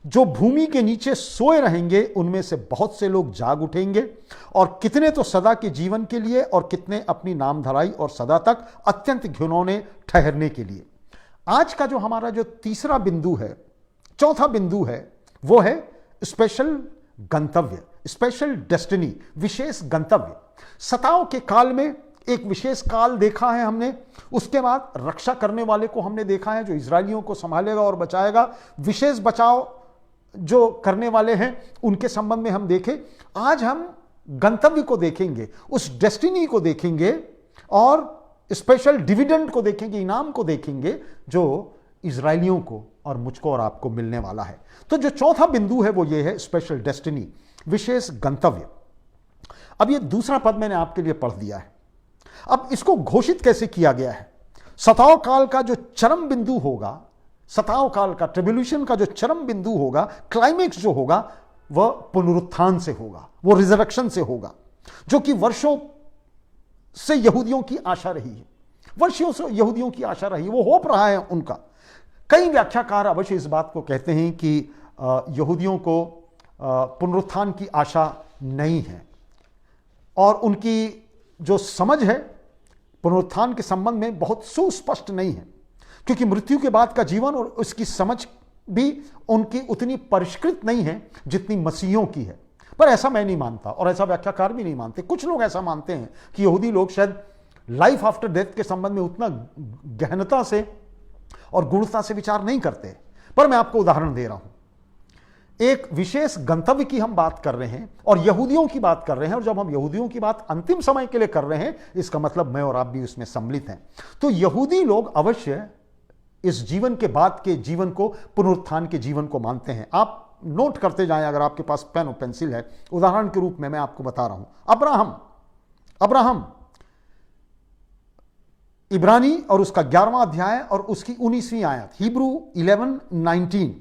जो भूमि के नीचे सोए रहेंगे उनमें से बहुत से लोग जाग उठेंगे, और कितने तो सदा के जीवन के लिए और कितने अपनी नामधराई और सदा तक अत्यंत घिनौने ठहरने के लिए। आज का जो हमारा जो तीसरा बिंदु है, चौथा बिंदु है, वो है स्पेशल गंतव्य, स्पेशल डेस्टिनी, विशेष गंतव्य। सताव के काल में एक विशेष काल देखा है हमने, उसके बाद रक्षा करने वाले को हमने देखा है जो इजरायलियों को संभालेगा और बचाएगा। विशेष बचाव जो करने वाले हैं उनके संबंध में हम देखें। आज हम गंतव्य को देखेंगे, उस डेस्टिनी को देखेंगे और स्पेशल डिविडेंड को देखेंगे, इनाम को देखेंगे जो इजरायलियों को और मुझको और आपको मिलने वाला है। तो जो चौथा बिंदु है वो ये है स्पेशल डेस्टिनी, विशेष गंतव्य। अब ये दूसरा पद मैंने आपके लिए पढ़ दिया है। अब इसको घोषित कैसे किया गया है? सताव काल का जो चरम बिंदु होगा, सताव काल का, ट्रिब्यूलेशन का जो चरम बिंदु होगा, क्लाइमेक्स जो होगा, वह पुनरुत्थान से होगा, वो रिजरेक्शन से होगा, जो कि वर्षों से यहूदियों की आशा रही है। वर्षों से यहूदियों की आशा रही है, वो होप रहा है उनका। कई व्याख्याकार अवश्य इस बात को कहते हैं कि यहूदियों को पुनरुत्थान की आशा नहीं है, और उनकी जो समझ है पुनरुत्थान के संबंध में बहुत सुस्पष्ट नहीं है, क्योंकि मृत्यु के बाद का जीवन और उसकी समझ भी उनकी उतनी परिष्कृत नहीं है जितनी मसीहियों की है। पर ऐसा मैं नहीं मानता और ऐसा व्याख्याकार भी नहीं मानते। कुछ लोग ऐसा मानते हैं कि यहूदी लोग शायद लाइफ आफ्टर डेथ के संबंध में उतना गहनता से और गुणता से विचार नहीं करते। पर मैं आपको उदाहरण दे रहा हूं। एक विशेष गंतव्य की हम बात कर रहे हैं और यहूदियों की बात कर रहे हैं, और जब हम यहूदियों की बात अंतिम समय के लिए कर रहे हैं, इसका मतलब मैं और आप भी उसमें सम्मिलित हैं। तो यहूदी लोग अवश्य इस जीवन के बाद के जीवन को, पुनरुत्थान के जीवन को मानते हैं। आप नोट करते जाएं अगर आपके पास पेन और पेंसिल है। उदाहरण के रूप में मैं आपको बता रहा हूं, अब्राहम इब्रानी और उसका 11वां अध्याय और उसकी 19वीं आयत, हिब्रू 11:19।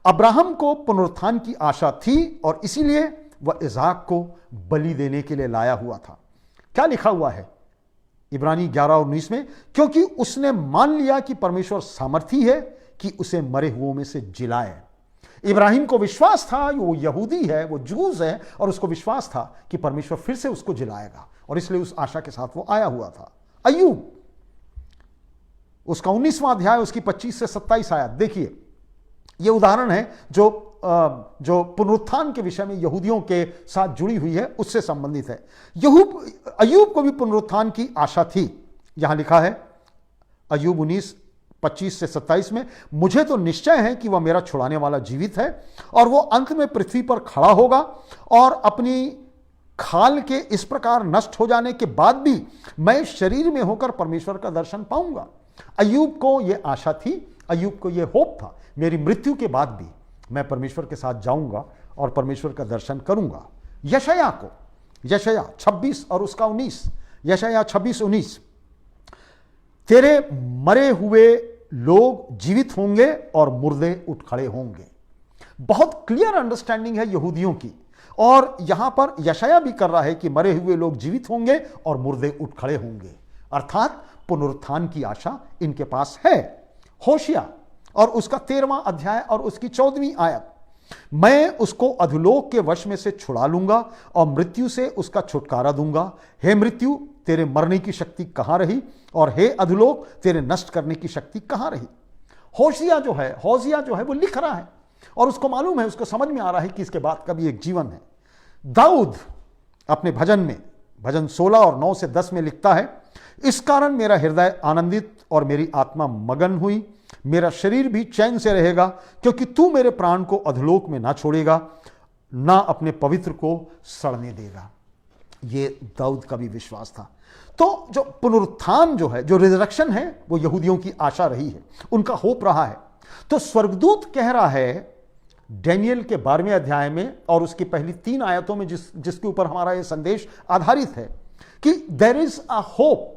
अब्राहम को पुनरुत्थान की आशा थी और इसीलिए वह इसहाक को बलि देने के लिए लाया हुआ था। क्या लिखा हुआ है इब्रानी 11:19 में? क्योंकि उसने मान लिया कि परमेश्वर सामर्थी है कि उसे मरे हुओं में से जिलाए। इब्राहिम को विश्वास था, वो यहूदी है, वो जूस है, और उसको विश्वास था कि परमेश्वर फिर से उसको जिलाएगा, और इसलिए उस आशा के साथ वो आया हुआ था। अय्यूब, उसका 19वां अध्याय, उसकी 25 से 27 आयत देखिए। ये उदाहरण है जो पुनरुत्थान के विषय में यहूदियों के साथ जुड़ी हुई है, उससे संबंधित है। अय्यूब को भी पुनरुत्थान की आशा थी। यहां लिखा है अय्यूब 19:25 से 27 में, मुझे तो निश्चय है कि वह मेरा छुड़ाने वाला जीवित है और वो अंत में पृथ्वी पर खड़ा होगा, और अपनी खाल के इस प्रकार नष्ट हो जाने के बाद भी मैं शरीर में होकर परमेश्वर का दर्शन पाऊंगा। अय्यूब को यह आशा थी, अय्यूब को यह होप था, मेरी मृत्यु के बाद भी मैं परमेश्वर के साथ जाऊंगा और परमेश्वर का दर्शन करूंगा। यशायाह 26 और उसका 19, यशायाह 26:19, तेरे मरे हुए लोग जीवित होंगे और मुर्दे उठ खड़े होंगे। बहुत क्लियर अंडरस्टैंडिंग है यहूदियों की, और यहां पर यशायाह भी कर रहा है कि मरे हुए लोग जीवित होंगे और मुर्दे उठ खड़े होंगे, अर्थात पुनरुत्थान की आशा इनके पास है। होशिया और उसका 13वां अध्याय और उसकी 14वीं आयत, मैं उसको अधोलोक के वश में से छुड़ा लूंगा और मृत्यु से उसका छुटकारा दूंगा। हे मृत्यु, तेरे मरने की शक्ति कहां रही, और हे अधोलोक, तेरे नष्ट करने की शक्ति कहां रही। होशिया जो है वो लिख रहा है और उसको मालूम है, उसको समझ में आ रहा है कि इसके बाद का भी एक जीवन है। दाऊद अपने भजन में, भजन 16 और 9 से 10 में लिखता है, इस कारण मेरा हृदय आनंदित और मेरी आत्मा मगन हुई, मेरा शरीर भी चैन से रहेगा, क्योंकि तू मेरे प्राण को अधलोक में ना छोड़ेगा, ना अपने पवित्र को सड़ने देगा। ये दाऊद का भी विश्वास था। तो जो पुनरुत्थान जो है, जो रिजरेक्शन है, वो यहूदियों की आशा रही है, उनका होप रहा है। तो स्वर्गदूत कह रहा है डैनियल के 12वें अध्याय में और उसकी पहली 3 आयतों में, जिसके ऊपर हमारा यह संदेश आधारित है, कि देयर इज अ होप,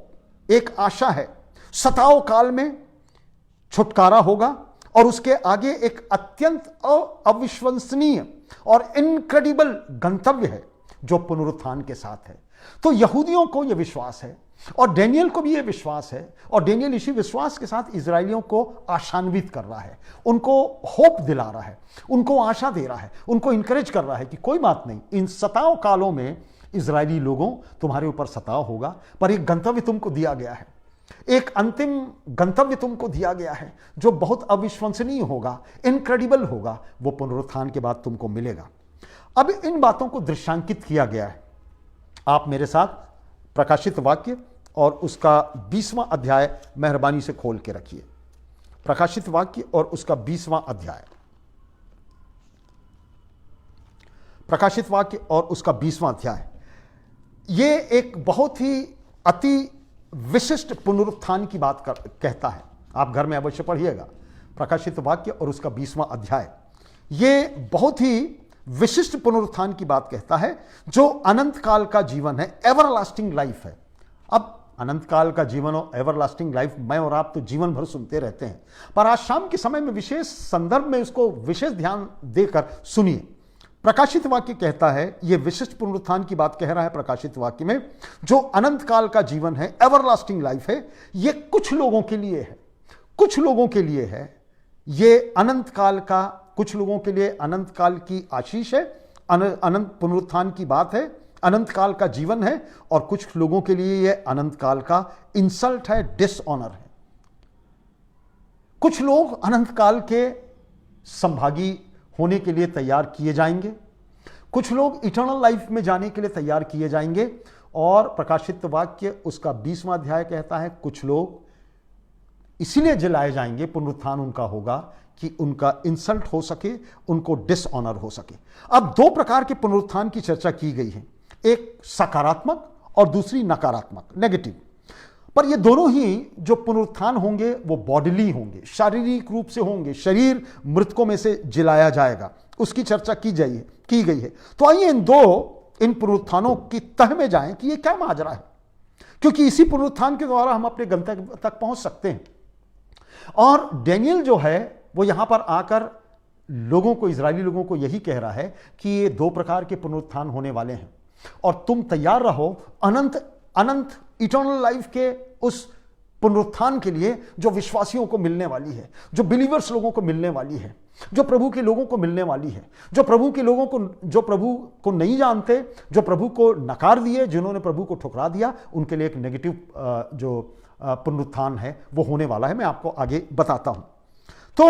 एक आशा है। सताव काल में छुटकारा होगा और उसके आगे एक अत्यंत अविश्वसनीय और इनक्रेडिबल गंतव्य है जो पुनरुत्थान के साथ है। तो यहूदियों को यह विश्वास है और डैनियल को भी यह विश्वास है, और डैनियल इसी विश्वास के साथ इजरायलियों को आशान्वित कर रहा है, उनको होप दिला रहा है, उनको आशा दे रहा है, उनको इंकरेज कर रहा है कि कोई बात नहीं, इन सताव कालों में इजरायली लोगों तुम्हारे ऊपर सताव होगा, पर एक गंतव्य तुमको दिया गया है, एक अंतिम गंतव्य तुमको दिया गया है जो बहुत अविश्वसनीय होगा, इनक्रेडिबल होगा, वो पुनरुत्थान के बाद तुमको मिलेगा। अब इन बातों को दृश्यांकित किया गया है। आप मेरे साथ प्रकाशित वाक्य और उसका 20वां अध्याय मेहरबानी से खोल के रखिए। प्रकाशित वाक्य और उसका 20वां अध्याय, प्रकाशित वाक्य और उसका 20वां अध्याय। ये एक बहुत ही अति विशिष्ट पुनरुत्थान की बात कहता है। आप घर में अवश्य पढ़िएगा प्रकाशित वाक्य और उसका 20वां अध्याय। ये बहुत ही विशिष्ट पुनरुत्थान की बात कहता है, जो अनंत काल का जीवन है, एवरलास्टिंग लाइफ है। अब अनंत काल का जीवन और एवरलास्टिंग लाइफ मैं और आप तो जीवन भर सुनते रहते हैं, पर आज शाम के समय में विशेष संदर्भ में इसको विशेष ध्यान देकर सुनिए। प्रकाशित वाक्य कहता है, यह विशिष्ट पुनरुत्थान की बात कह रहा है प्रकाशित वाक्य में, जो अनंत काल का जीवन है, एवरलास्टिंग लाइफ है, ये कुछ लोगों के लिए है, कुछ लोगों के लिए है। ये अनंत काल का, कुछ लोगों के लिए अनंत काल की आशीष है, अनंत पुनरुत्थान की बात है, अनंत काल का जीवन है, और कुछ लोगों के लिए यह अनंत काल का इंसल्ट है, डिसऑनर है। कुछ लोग अनंत काल के संभागी होने के लिए तैयार किए जाएंगे, कुछ लोग इटर्नल लाइफ में जाने के लिए तैयार किए जाएंगे, और प्रकाशित वाक्य उसका 20वां अध्याय कहता है कुछ लोग इसीलिए जलाए जाएंगे, पुनरुत्थान उनका होगा कि उनका इंसल्ट हो सके, उनको डिसऑनर हो सके। अब 2 प्रकार के पुनरुत्थान की चर्चा की गई है, एक सकारात्मक और दूसरी नकारात्मक, नेगेटिव। पर ये दोनों ही जो पुनरुत्थान होंगे वो बॉडीली होंगे, शारीरिक रूप से होंगे, शरीर मृतकों में से जिलाया जाएगा, उसकी चर्चा की गई है। तो आइए इन पुनरुत्थानों की तह में जाएं कि ये क्या माजरा है, क्योंकि इसी पुनरुत्थान के द्वारा हम अपने गंतव्य तक पहुंच सकते हैं। और डैनियल जो है वो यहां पर आकर लोगों को, इजरायली लोगों को यही कह रहा है कि ये 2 प्रकार के पुनरुत्थान होने वाले हैं, और तुम तैयार रहो अनंत इटर्नल लाइफ के उस पुनरुत्थान के लिए जो विश्वासियों को मिलने वाली है, जो बिलीवर्स लोगों को मिलने वाली है, जो प्रभु के लोगों को मिलने वाली है, जो प्रभु के लोगों को, जो प्रभु को नहीं जानते, जो प्रभु को नकार दिए, जिन्होंने प्रभु को ठुकरा दिया, उनके लिए एक नेगेटिव जो पुनरुत्थान है वो होने वाला है। मैं आपको आगे बताता हूं। तो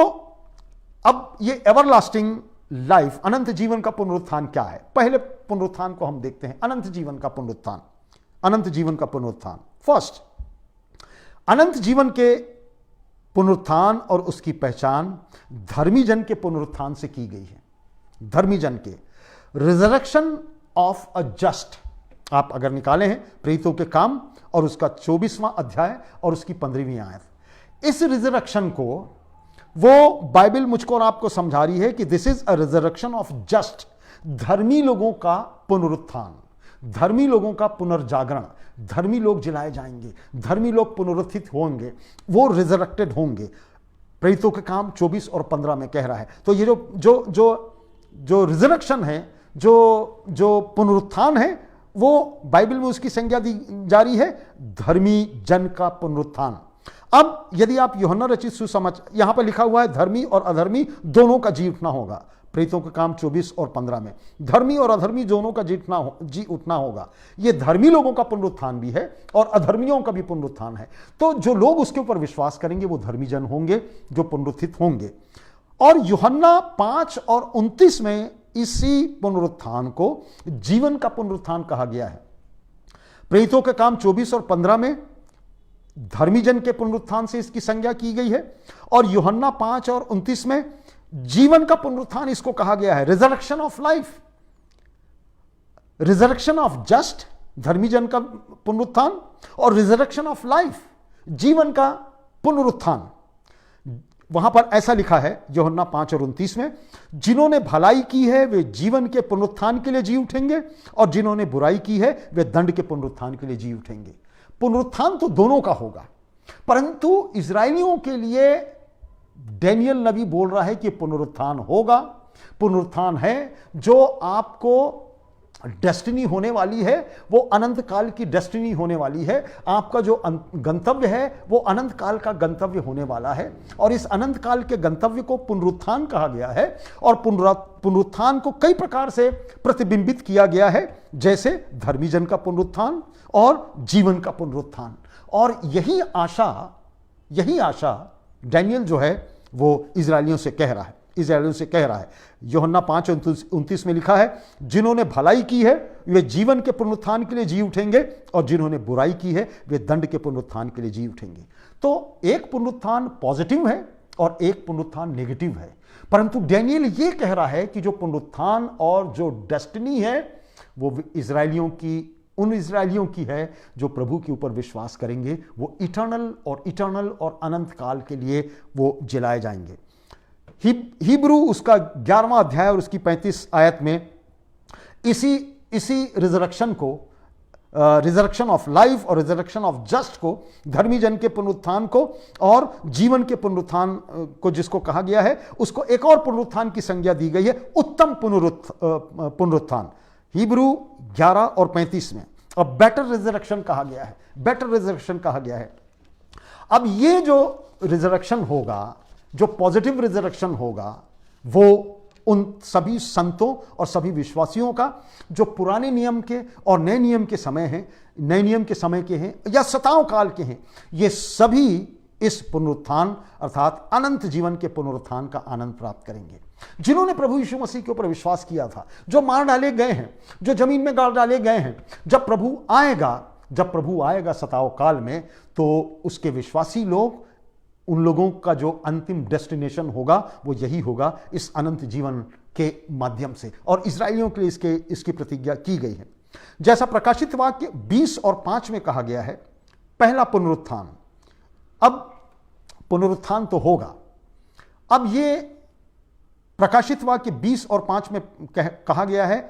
अब ये एवरलास्टिंग लाइफ, अनंत जीवन का पुनरुत्थान क्या है? पहले पुनरुत्थान को हम देखते हैं, अनंत जीवन का पुनरुत्थान। अनंत जीवन का पुनरुत्थान, फर्स्ट, अनंत जीवन के पुनरुत्थान और उसकी पहचान धर्मी जन के पुनरुत्थान से की गई है। धर्मी जन के, रिजरेक्शन ऑफ अ जस्ट, आप अगर निकाले हैं प्रेरितों के काम और उसका 24वां अध्याय और उसकी 15वीं आयत, इस रिजरेक्शन को वो बाइबल मुझको और आपको समझा रही है कि this is a resurrection of just, धर्मी लोगों का पुनरुत्थान, धर्मी लोगों का पुनर्जागरण, धर्मी लोग जिलाए जाएंगे, धर्मी लोग पुनरुत्थित होंगे, वो रिजरेक्टेड होंगे। प्रेरितों के काम 24 और 15 में कह रहा है। तो ये जो रिजरेक्शन है, जो पुनरुत्थान है, वो बाइबल में उसकी संज्ञा दी जा रही है धर्मी जन का पुनरुत्थान। अब यदि आप यूहन्ना रचित सुसमाचार, यहां पर लिखा हुआ है धर्मी और अधर्मी दोनों का जी उठना होगा। प्रेरितों के काम 24 और 15 में धर्मी और अधर्मी दोनों का जी उठना होगा। ये धर्मी लोगों का पुनरुत्थान भी है और अधर्मियों का भी पुनरुत्थान है। तो जो लोग उसके ऊपर विश्वास करेंगे वो धर्मी जन होंगे जो पुनरुत्थित होंगे। और यूहन्ना 5 और 29 में इसी पुनरुत्थान को जीवन का पुनरुत्थान कहा गया है। प्रेरितों के काम 24 और 15 में धर्मी जन के पुनरुत्थान से इसकी संज्ञा की गई है, और यूहन्ना 5 और 29 में जीवन का पुनरुत्थान इसको कहा गया है। Resurrection of life, resurrection of just धर्मी जन का पुनरुत्थान, और रिजरेक्शन ऑफ लाइफ जीवन का पुनरुत्थान। वहां पर ऐसा लिखा है यूहन्ना 5 और 29 में, जिन्होंने भलाई की है वे जीवन के पुनरुत्थान के लिए जी उठेंगे, और जिन्होंने बुराई की है वे दंड के पुनरुत्थान के लिए जी उठेंगे। पुनरुत्थान तो दोनों का होगा, परंतु इस्राएलियों के लिए डैनियल नबी बोल रहा है कि पुनरुत्थान होगा। पुनरुत्थान है जो आपको डेस्टिनी होने वाली है, वो अनंत काल की डेस्टिनी होने वाली है। आपका जो गंतव्य है वो अनंत काल का गंतव्य होने वाला है, और इस अनंत काल के गंतव्य को पुनरुत्थान कहा गया है। और पुनरुत्थान को कई प्रकार से प्रतिबिंबित किया गया है, जैसे धर्मी जन का पुनरुत्थान और जीवन का पुनरुत्थान। और यही आशा डैनियल जो है वो इजरायलियों से कह रहा है। यूहन्ना 5:29 में लिखा है, जिन्होंने भलाई की है वे जीवन के पुनरुत्थान के लिए जी उठेंगे, और जिन्होंने बुराई की है वे दंड के पुनरुत्थान के लिए जी उठेंगे। तो एक पुनरुत्थान पॉजिटिव है और एक पुनरुत्थान नेगेटिव है, परंतु डैनियल ये कह रहा है कि जो पुनरुत्थान और जो डेस्टिनी है वो उन इजरायलियों की है जो प्रभु के ऊपर विश्वास करेंगे। वो इटर्नल और अनंत काल के लिए वो जिलाए जाएंगे। हिब्रू उसका 11वां अध्याय और उसकी 35 आयत में इसी रिजरेक्शन को, रिजरेक्शन ऑफ लाइफ और रिजरेक्शन ऑफ जस्ट को, धर्मी जन के पुनरुत्थान को और जीवन के पुनरुत्थान को जिसको कहा गया है, उसको एक और पुनरुत्थान की संज्ञा दी गई है, उत्तम पुनरुत्थान। हिब्रू 11 और 35 में और बेटर रिजरेक्शन कहा गया है। अब ये जो रिजरेक्शन होगा, जो पॉजिटिव रिजरेक्शन होगा, वो उन सभी संतों और सभी विश्वासियों का जो पुराने नियम के और नए नियम के समय के हैं या सताओं काल के हैं, ये सभी इस पुनरुत्थान अर्थात अनंत जीवन के पुनरुत्थान का आनंद प्राप्त करेंगे। जिन्होंने प्रभु यीशु मसीह के ऊपर विश्वास किया था, जो मार डाले गए हैं, जो जमीन में गाड़ डाले गए हैं, जब प्रभु आएगा सताओ काल में, तो उसके विश्वासी लोग, उन लोगों का जो अंतिम डेस्टिनेशन होगा वो यही होगा, इस अनंत जीवन के माध्यम से। और इस्राएलियों के लिए इसकी प्रतिज्ञा की गई है। जैसा प्रकाशित वाक्य 20 और 5 में कहा गया है, पहला पुनरुत्थान। अब पुनरुत्थान तो होगा। अब ये प्रकाशित वाक्य 20 और 5 में कहा गया है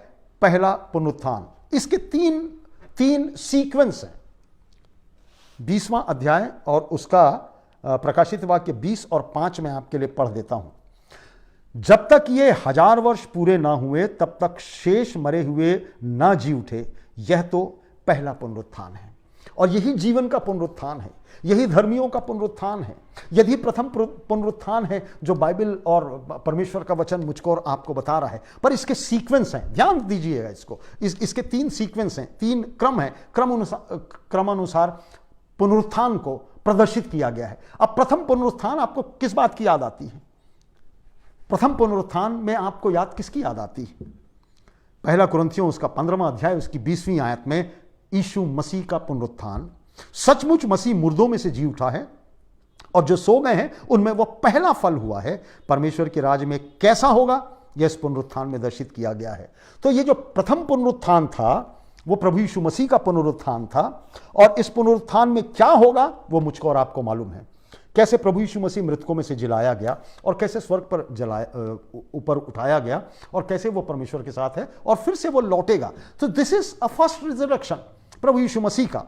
पहला पुनरुत्थान। इसके तीन सीक्वेंस हैं। 20वां अध्याय और उसका प्रकाशित वाक्य 20 और 5 में आपके लिए पढ़ देता हूं। जब तक ये 1000 वर्ष पूरे ना हुए तब तक शेष मरे हुए ना जी उठे, यह तो पहला पुनरुत्थान है। और यही जीवन का पुनरुत्थान है, यही धर्मियों का पुनरुत्थान है। यदि प्रथम पुनरुत्थान है जो बाइबल और परमेश्वर का वचन मुझको और आपको बता रहा है, पर इसके सीक्वेंस हैं, ध्यान दीजिएगा इसको। इसके 3 सीक्वेंस हैं, 3 क्रम है, क्रमानुसार पुनरुत्थान को प्रदर्शित किया गया है। अब प्रथम पुनरुत्थान आपको किस बात की याद आती है? प्रथम पुनरुत्थान में आपको किसकी याद आती है? पहला कुरिन्थियों उसका 15वां अध्याय उसकी 20वीं आयत में यीशु मसीह का पुनरुत्थान। सचमुच मसीह मुर्दों में से जी उठा है, और जो सो गए हैं उनमें वो पहला फल हुआ है। परमेश्वर के राज्य में कैसा होगा, यह इस पुनरुत्थान में दर्शित किया गया है। तो ये जो प्रथम पुनरुत्थान था वो प्रभु यीशु मसीह का पुनरुत्थान था, और इस पुनरुत्थान में क्या होगा वो मुझको और आपको मालूम है। कैसे प्रभु यीशु मसीह मृतकों में से जिलाया गया, और कैसे स्वर्ग पर ऊपर उठाया गया, और कैसे वो परमेश्वर के साथ है और फिर से वो लौटेगा। तो this is a first resurrection प्रभु यीशु मसीह का।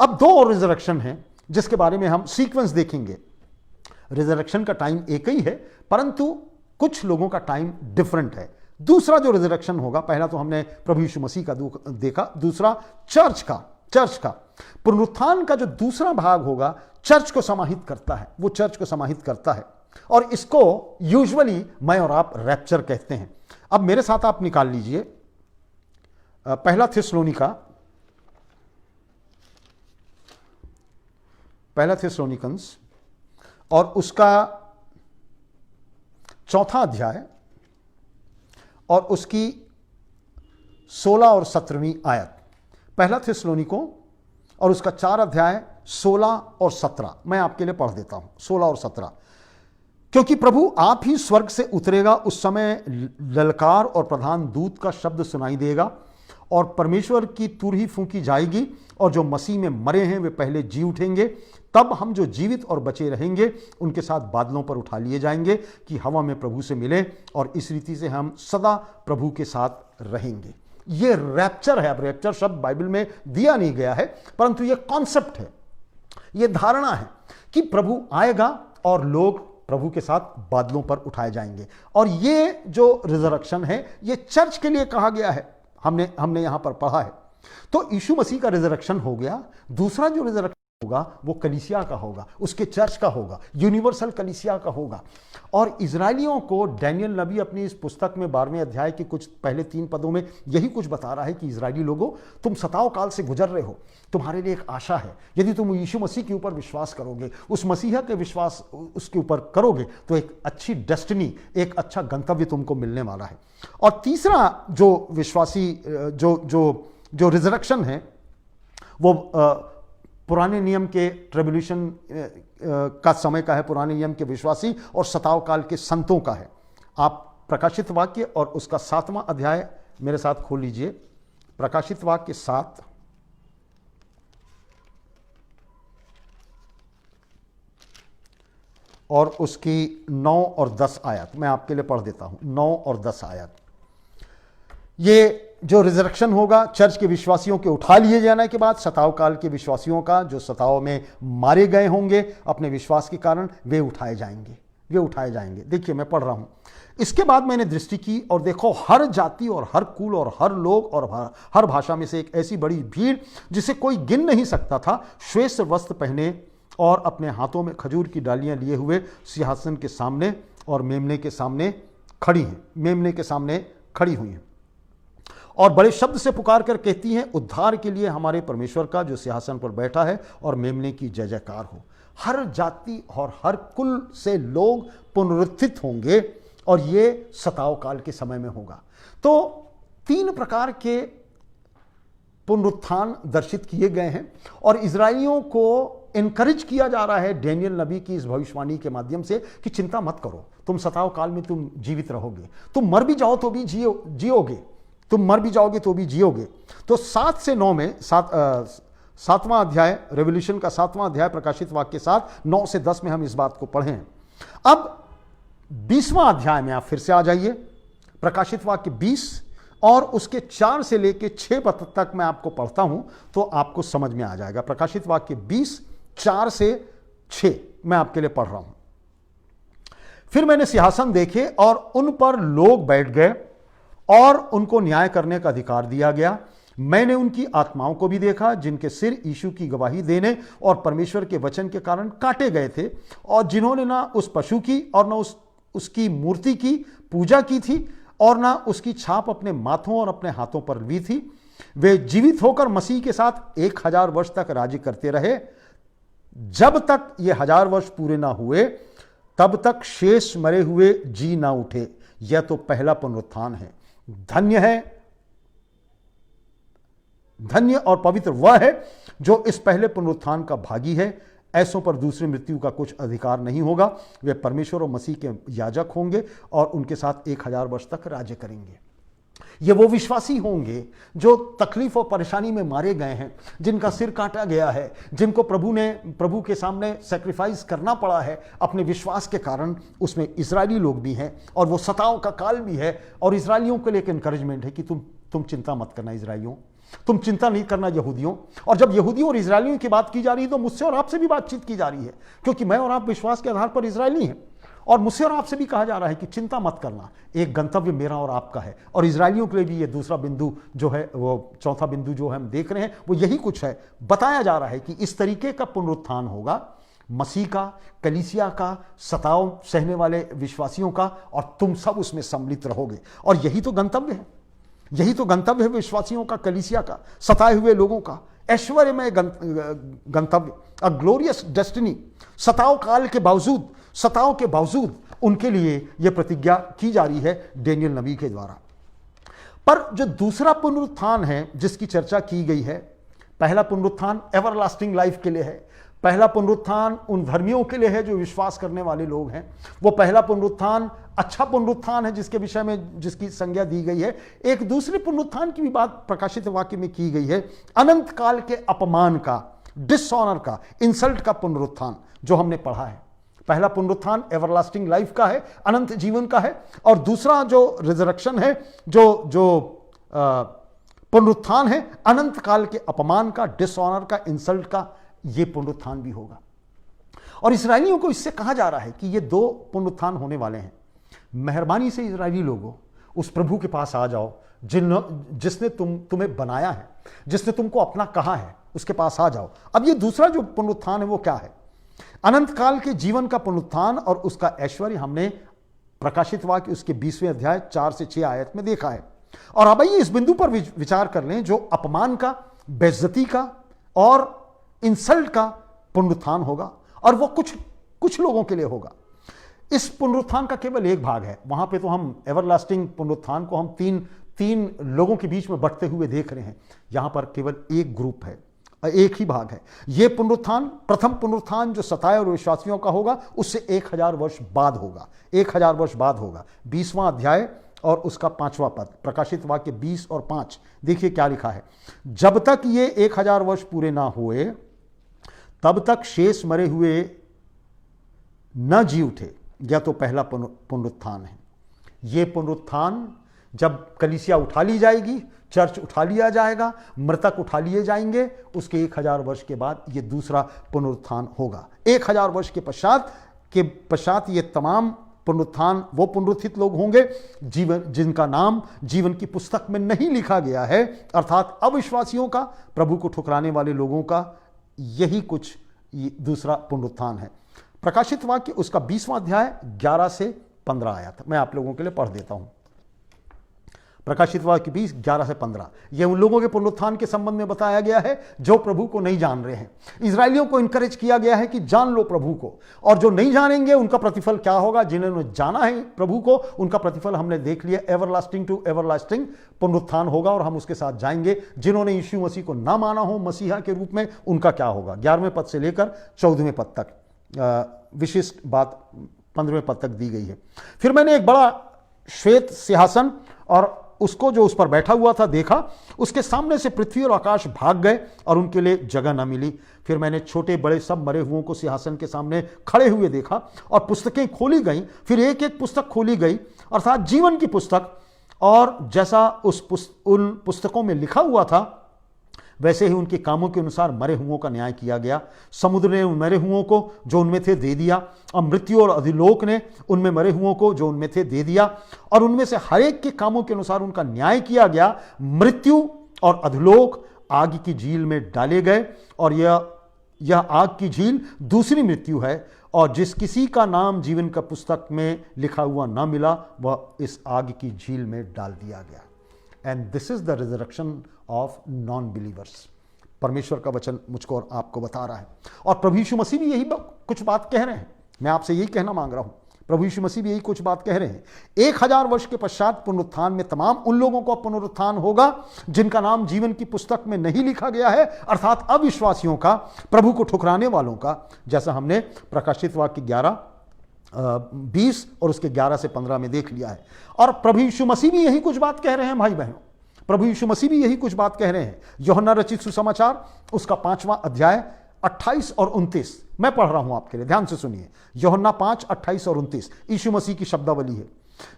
अब 2 और रिजरेक्शन हैं जिसके बारे में हम सीक्वेंस देखेंगे। रिजरेक्शन का टाइम एक ही है, परंतु कुछ लोगों का टाइम डिफरेंट है। दूसरा जो रिजरेक्शन होगा, पहला तो हमने प्रभु यीशु मसीह का देखा, दूसरा चर्च का पुनरुत्थान का जो दूसरा भाग होगा चर्च को समाहित करता है, वो चर्च को समाहित करता है, और इसको यूजुअली मैं और आप रैप्चर कहते हैं। अब मेरे साथ आप निकाल लीजिए पहला थिस्सलुनीकंस और उसका 4 अध्याय और उसकी 16 और 17वीं आयत। पहला थिस्सलुनीकों और उसका 4 अध्याय 16 और 17 मैं आपके लिए पढ़ देता हूं, 16 और 17। क्योंकि प्रभु आप ही स्वर्ग से उतरेगा, उस समय ललकार और प्रधान दूत का शब्द सुनाई देगा और परमेश्वर की तुरही फूंकी जाएगी और जो मसीह में मरे हैं वे पहले जी उठेंगे। तब हम जो जीवित और बचे रहेंगे उनके साथ बादलों पर उठा लिए जाएंगे कि हवा में प्रभु से मिले और इस रीति से हम सदा प्रभु के साथ रहेंगे। ये रैप्चर है। अब रैप्चर शब्द बाइबल में दिया नहीं गया है, परंतु ये कॉन्सेप्ट है, ये धारणा है कि प्रभु आएगा और लोग प्रभु के साथ बादलों पर उठाए जाएंगे। और ये जो रिजरेक्शन है ये चर्च के लिए कहा गया है, हमने यहां पर पढ़ा है। तो यीशु मसीह का रिजरेक्शन हो गया। दूसरा जो रिजरेक्शन होगा वो कलीसिया का होगा, उसके चर्च का होगा, यूनिवर्सल कलीसिया का होगा। और इजराइलियों को डैनियल नबी अपनी इस पुस्तक में 12वें अध्याय के कुछ पहले 3 पदों में यही कुछ बता रहा है कि इजरायली लोगों, तुम सताव काल से गुजर रहे हो, तुम्हारे लिए एक आशा है। यदि तुम यीशु मसीह के ऊपर विश्वास करोगे, उस मसीहा के विश्वास उसके ऊपर करोगे, तो एक अच्छी डेस्टिनी, एक अच्छा गंतव्य तुमको मिलने वाला है। और तीसरा जो विश्वासी जो रिजरेक्शन है वो पुराने नियम के ट्रिब्यूलेशन का समय का है, पुराने नियम के विश्वासी और सताव काल के संतों का है। आप प्रकाशित वाक्य और उसका 7वां अध्याय मेरे साथ खोल लीजिए। प्रकाशित वाक्य 7 और उसकी 9 और 10 आयत मैं आपके लिए पढ़ देता हूं। 9 और 10 आयत। ये जो रिजरेक्शन होगा चर्च के विश्वासियों के उठा लिए जाने के बाद, सताव काल के विश्वासियों का जो सताव में मारे गए होंगे अपने विश्वास के कारण, वे उठाए जाएंगे। देखिए मैं पढ़ रहा हूं। इसके बाद मैंने दृष्टि की और देखो, हर जाति और हर कुल और हर लोग और हर भाषा में से एक ऐसी बड़ी भीड़ जिसे कोई गिन नहीं सकता था, श्वेत वस्त्र पहने और अपने हाथों में खजूर की डालियां लिए हुए सिंहासन के सामने और मेमने के सामने खड़ी हुई हैं और बड़े शब्द से पुकार कर कहती हैं, उद्धार के लिए हमारे परमेश्वर का जो सिंहासन पर बैठा है और मेमने की जय जयकार हो। हर जाति और हर कुल से लोग पुनरुत्थित होंगे और ये सताव काल के समय में होगा। तो 3 प्रकार के पुनरुत्थान दर्शित किए गए हैं और इजरायलियों को इनकरेज किया जा रहा है डैनियल नबी की इस भविष्यवाणी के माध्यम से कि चिंता मत करो, तुम सताव काल में तुम जीवित रहोगे, तुम मर भी जाओ तो भी जियोगे, तुम मर भी जाओगे तो भी जियोगे। तो 7 से 9 में 7वां अध्याय, रेवोल्यूशन का 7वां अध्याय प्रकाशित वाक्य 7, 9 से 10 में हम इस बात को पढ़ें। अब 20वां अध्याय में आप फिर से आ जाइए, प्रकाशित वाक्य 20 और उसके 4 से लेके 6 पद तक मैं आपको पढ़ता हूं तो आपको समझ में आ जाएगा। प्रकाशित वाक्य 20, 4 से 6 मैं आपके लिए पढ़ रहा हूं। फिर मैंने सिंहासन देखे और उन पर लोग बैठ गए और उनको न्याय करने का अधिकार दिया गया। मैंने उनकी आत्माओं को भी देखा जिनके सिर यीशु की गवाही देने और परमेश्वर के वचन के कारण काटे गए थे और जिन्होंने ना उस पशु की और ना उसकी मूर्ति की पूजा की थी और ना उसकी छाप अपने माथों और अपने हाथों पर ली थी। वे जीवित होकर मसीह के साथ 1000 वर्ष तक राज्य करते रहे। जब तक ये 1000 वर्ष पूरे ना हुए तब तक शेष मरे हुए जी ना उठे। यह तो पहला पुनरुत्थान है। धन्य और पवित्र वह है जो इस पहले पुनरुत्थान का भागी है। ऐसों पर दूसरी मृत्यु का कुछ अधिकार नहीं होगा। वे परमेश्वर और मसीह के याजक होंगे और उनके साथ 1000 वर्ष तक राज्य करेंगे। ये वो विश्वासी होंगे जो तकलीफ और परेशानी में मारे गए हैं, जिनका सिर काटा गया है, जिनको प्रभु के सामने सैक्रिफाइस करना पड़ा है अपने विश्वास के कारण। उसमें इजरायली लोग भी हैं और वो सताव का काल भी है। और इजरायलियों के लिए एक एनकरेजमेंट है कि तुम चिंता मत करना इजरायलियों, तुम चिंता नहीं करना यहूदियों। और जब यहूदियों और इजरायलियों की बात की जा रही है तो मुझसे और आपसे भी बातचीत की जा रही है, क्योंकि मैं और आप विश्वास के आधार पर इजरायली हैं। और मुझसे और आपसे भी कहा जा रहा है कि चिंता मत करना, एक गंतव्य मेरा और आपका है। और इजरायलियों के लिए भी ये दूसरा बिंदु जो है, वो चौथा बिंदु जो हम देख रहे हैं, वो यही कुछ है। बताया जा रहा है कि इस तरीके का पुनरुत्थान होगा, मसीह का, कलीसिया का, सताव सहने वाले विश्वासियों का, और तुम सब उसमें सम्मिलित रहोगे। और यही तो गंतव्य है, यही तो गंतव्य है विश्वासियों का, कलीसिया का, सताए हुए लोगों का। ऐश्वर्यमय गंतव्य, अ ग्लोरियस डेस्टिनी। सताव के बावजूद उनके लिए यह प्रतिज्ञा की जा रही है डेनियल नबी के द्वारा। पर जो दूसरा पुनरुत्थान है जिसकी चर्चा की गई है, पहला पुनरुत्थान एवरलास्टिंग लाइफ के लिए है, पहला पुनरुत्थान उन धर्मियों के लिए है जो विश्वास करने वाले लोग हैं। वो पहला पुनरुत्थान अच्छा पुनरुत्थान है जिसके विषय में जिसकी संज्ञा दी गई है। एक दूसरे पुनरुत्थान की भी बात प्रकाशित वाक्य में की गई है, अनंत काल के अपमान का, डिसऑनर का, इंसल्ट का पुनरुत्थान जो हमने पढ़ा है। पहला पुनरुत्थान एवरलास्टिंग लाइफ का है, अनंत जीवन का है, और दूसरा जो रिजरेक्शन है, जो पुनरुत्थान है, अनंत काल के अपमान का, डिसऑनर का, इंसल्ट का, यह पुनरुत्थान भी होगा। और इस्राएलियों को इससे कहा जा रहा है कि ये दो पुनरुत्थान होने वाले हैं। मेहरबानी से इस्राएली लोगों, उस प्रभु के पास आ जाओ जिसने तुम्हें बनाया है, जिसने तुमको अपना कहा है, उसके पास आ जाओ। अब ये दूसरा जो पुनरुत्थान है वो क्या है? अनंत काल के जीवन का पुनरुत्थान और उसका ऐश्वर्य हमने प्रकाशित वाक्य उसके 20वें अध्याय 4 से 6 आयत में देखा है। और अब आइए इस बिंदु पर विचार कर लें जो अपमान का, बेइज्जती का और इंसल्ट का पुनरुत्थान होगा, और वो कुछ लोगों के लिए होगा। इस पुनरुत्थान का केवल एक भाग है। वहां पे तो हम एवरलास्टिंग पुनरुत्थान को हम तीन लोगों के बीच में बंटते हुए देख रहे हैं। यहां पर केवल एक ग्रुप है, एक ही भाग है। यह पुनरुत्थान, प्रथम पुनरुत्थान जो सताए और विश्वासियों का होगा, उससे 1000 वर्ष बाद होगा। 1000 वर्ष बाद होगा। 20वां अध्याय और उसका 5वां पद, प्रकाशित वाक्य 20 और 5, देखिए क्या लिखा है। जब तक ये 1000 वर्ष पूरे ना हुए तब तक शेष मरे हुए न जी उठे। यह तो पहला पुनरुत्थान है। यह पुनरुत्थान जब कलीसिया उठा ली जाएगी, चर्च उठा लिया जाएगा, मृतक उठा लिए जाएंगे, उसके 1000 वर्ष के बाद यह दूसरा पुनरुत्थान होगा। 1000 वर्ष के पश्चात ये तमाम पुनरुत्थान वो पुनरुत्थित लोग होंगे जिनका नाम जीवन की पुस्तक में नहीं लिखा गया है, अर्थात अविश्वासियों का, प्रभु को ठुकराने वाले लोगों का। यही कुछ दूसरा पुनरुत्थान है। प्रकाशित वाक्य उसका 20वां अध्याय 11 से 15 आयत मैं आप लोगों के लिए पढ़ देता हूं। प्रकाशित वाक्य 20, 11 से 15, यह उन लोगों के पुनरुत्थान के संबंध में बताया गया है जो प्रभु को नहीं जान रहे हैं। इजरायलियों को इनकरेज किया गया है कि जान लो प्रभु को, और जो नहीं जानेंगे उनका प्रतिफल क्या होगा। जिन्होंने जाना है प्रभु को, उनका प्रतिफल हमने देख लिया, एवरलास्टिंग टू एवरलास्टिंग पुनरुत्थान होगा और हम उसके साथ जाएंगे। जिन्होंने यीशु मसीह को ना माना हो मसीहा के रूप में, उनका क्या होगा। 11वें पद से लेकर 14वें पद तक विशिष्ट बात 15वें पद तक दी गई है। फिर मैंने एक बड़ा श्वेत सिंहासन और उसको जो उस पर बैठा हुआ था देखा। उसके सामने से पृथ्वी और आकाश भाग गए और उनके लिए जगह न मिली। फिर मैंने छोटे बड़े सब मरे हुओं को सिंहासन के सामने खड़े हुए देखा, और पुस्तकें खोली गई। फिर एक एक पुस्तक खोली गई, अर्थात जीवन की पुस्तक, और जैसा उन पुस्तकों में लिखा हुआ था वैसे ही उनके कामों के अनुसार मरे हुओं का न्याय किया गया। समुद्र ने उन मरे हुओं को जो उनमें थे दे दिया, और मृत्यु और अधिलोक ने उनमें मरे हुओं को जो उनमें थे दे दिया, और उनमें से हर एक के कामों के अनुसार उनका न्याय किया गया। मृत्यु और अधिलोक आग की झील में डाले गए, और यह आग की झील दूसरी मृत्यु है, और जिस किसी का नाम जीवन का पुस्तक में लिखा हुआ ना मिला वह इस आग की झील में डाल दिया गया। And this is the resurrection of non believers. परमेश्वर का वचन मुझको और आपको बता रहा है, और प्रभु यीशु मसीह भी यही कुछ बात कह रहे हैं। मैं आपसे यही कहना मांग रहा हूं, प्रभु यीशु मसीह भी यही कुछ बात कह रहे हैं। 1000 वर्ष के पश्चात पुनरुत्थान में तमाम उन लोगों को पुनरुत्थान होगा जिनका नाम जीवन की पुस्तक में नहीं लिखा गया है, अर्थात अविश्वासियों का, प्रभु को ठुकराने वालों का, जैसा हमने प्रकाशित वाक्य 11, 20 और उसके 11 से 15 में देख लिया है। और प्रभु यीशु मसीह भी यही कुछ बात कह रहे हैं भाई बहनों, प्रभु यीशु मसीह भी यही कुछ बात कह रहे हैं। यूहन्ना रचित सुसमाचार उसका 5वां अध्याय 28 और 29 मैं पढ़ रहा हूं आपके लिए, ध्यान से सुनिए। यूहन्ना 5, 28 और 29 यीशु मसीह की शब्दावली है।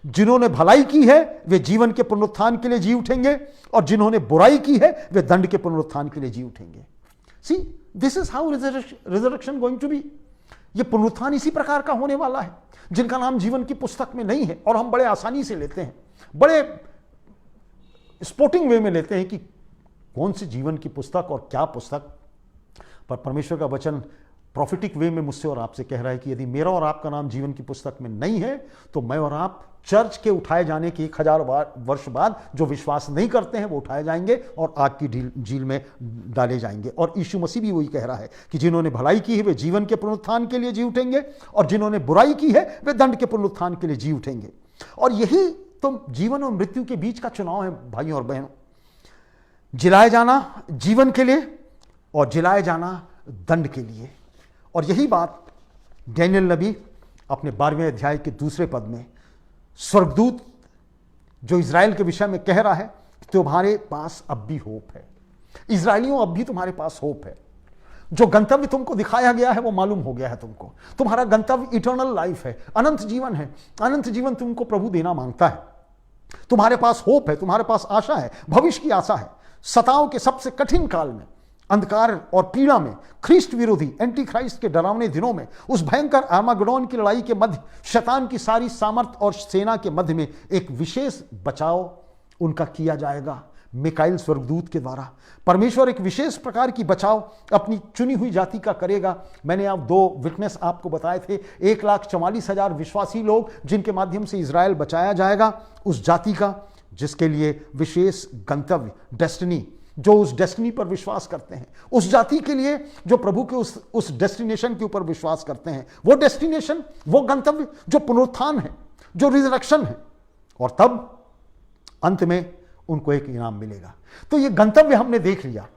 जिन्होंने भलाई की है वे जीवन के पुनरुत्थान के लिए जी उठेंगे, और जिन्होंने बुराई की है वे दंड के पुनरुत्थान के लिए जी उठेंगे। See this is how resurrection going to be. ये पुनरुत्थान इसी प्रकार का होने वाला है जिनका नाम जीवन की पुस्तक में नहीं है, और हम बड़े आसानी से लेते हैं, बड़े स्पोर्टिंग वे में लेते हैं कि कौन सी जीवन की पुस्तक और क्या पुस्तक। पर परमेश्वर का वचन प्रॉफिटिक वे में मुझसे और आपसे कह रहा है कि यदि मेरा और आपका नाम जीवन की पुस्तक में नहीं है तो मैं और आप चर्च के उठाए जाने के 1000 वर्ष बाद जो विश्वास नहीं करते हैं वो उठाए जाएंगे और आग की झील में डाले जाएंगे। और यीशु मसीह भी वही कह रहा है कि जिन्होंने भलाई की है वे जीवन के पुनरुत्थान के लिए जी उठेंगे और जिन्होंने बुराई की है वे दंड के पुनरुत्थान के लिए जी उठेंगे। और यही तो जीवन और मृत्यु के बीच का चुनाव है भाइयों और बहनों, जिलाए जाना जीवन के लिए और जिलाए जाना दंड के लिए। और यही बात डैनियल नबी अपने 12वें अध्याय के दूसरे पद में स्वर्गदूत जो इज़राइल के विषय में कह रहा है, तुम्हारे पास अब भी होप है, इज़राइलियों अब भी तुम्हारे पास होप है। जो गंतव्य तुमको दिखाया गया है वो मालूम हो गया है तुमको, तुम्हारा गंतव्य इटर्नल लाइफ है, अनंत जीवन है। अनंत जीवन तुमको प्रभु देना मांगता है। तुम्हारे पास होप है, तुम्हारे पास आशा है, भविष्य की आशा है। सताओं के सबसे कठिन काल में, अंधकार और पीड़ा में, ख्रिस्ट विरोधी एंटी क्राइस्ट के डरावने दिनों में, उस भयंकर आर्मागेडोन की लड़ाई के मध्य, शैतान की सारी सामर्थ और सेना के मध्य में एक विशेष बचाव उनका किया जाएगा मिकाइल स्वर्गदूत के द्वारा। परमेश्वर एक विशेष प्रकार की बचाव अपनी चुनी हुई जाति का करेगा। मैंने आप 2 विटनेस आपको बताए थे, 1,44,000 विश्वासी लोग जिनके माध्यम से इज़राइल बचाया जाएगा, उस जाति का जिसके लिए विशेष गंतव्य, डेस्टिनी, जो उस डेस्टिनी पर विश्वास करते हैं, उस जाति के लिए जो प्रभु के उस डेस्टिनेशन के ऊपर विश्वास करते हैं, वो डेस्टिनेशन, वो गंतव्य जो पुनरुत्थान है, जो रिजरेक्शन है। और तब अंत में उनको एक इनाम मिलेगा। तो ये गंतव्य हमने देख लिया।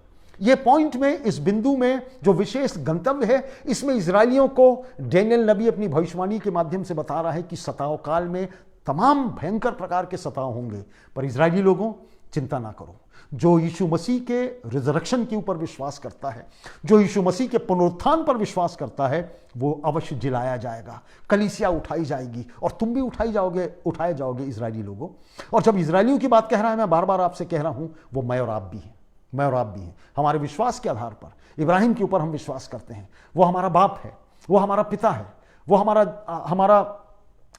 ये पॉइंट में, इस बिंदु में जो विशेष गंतव्य है, इसमें इजरायलियों को डैनियल नबी अपनी भविष्यवाणी के माध्यम से बता रहा है कि सताव काल में तमाम भयंकर प्रकार के सताव होंगे, पर इजरायली लोगों चिंता ना करो। जो यीशु मसीह के रिजरेक्शन के ऊपर विश्वास करता है, जो यीशु मसीह के पुनरुत्थान पर विश्वास करता है, वो अवश्य जिलाया जाएगा, कलीसिया उठाई जाएगी और तुम भी उठाए जाओगे इजरायली लोगों। और जब इजरायलियों की बात कह रहा है, मैं बार बार आपसे कह रहा हूं, वो मैं और आप भी हैं, मैं और आप भी हैं। हमारे विश्वास के आधार पर इब्राहिम के ऊपर हम विश्वास करते हैं, वो हमारा बाप है, वो हमारा पिता है, वो हमारा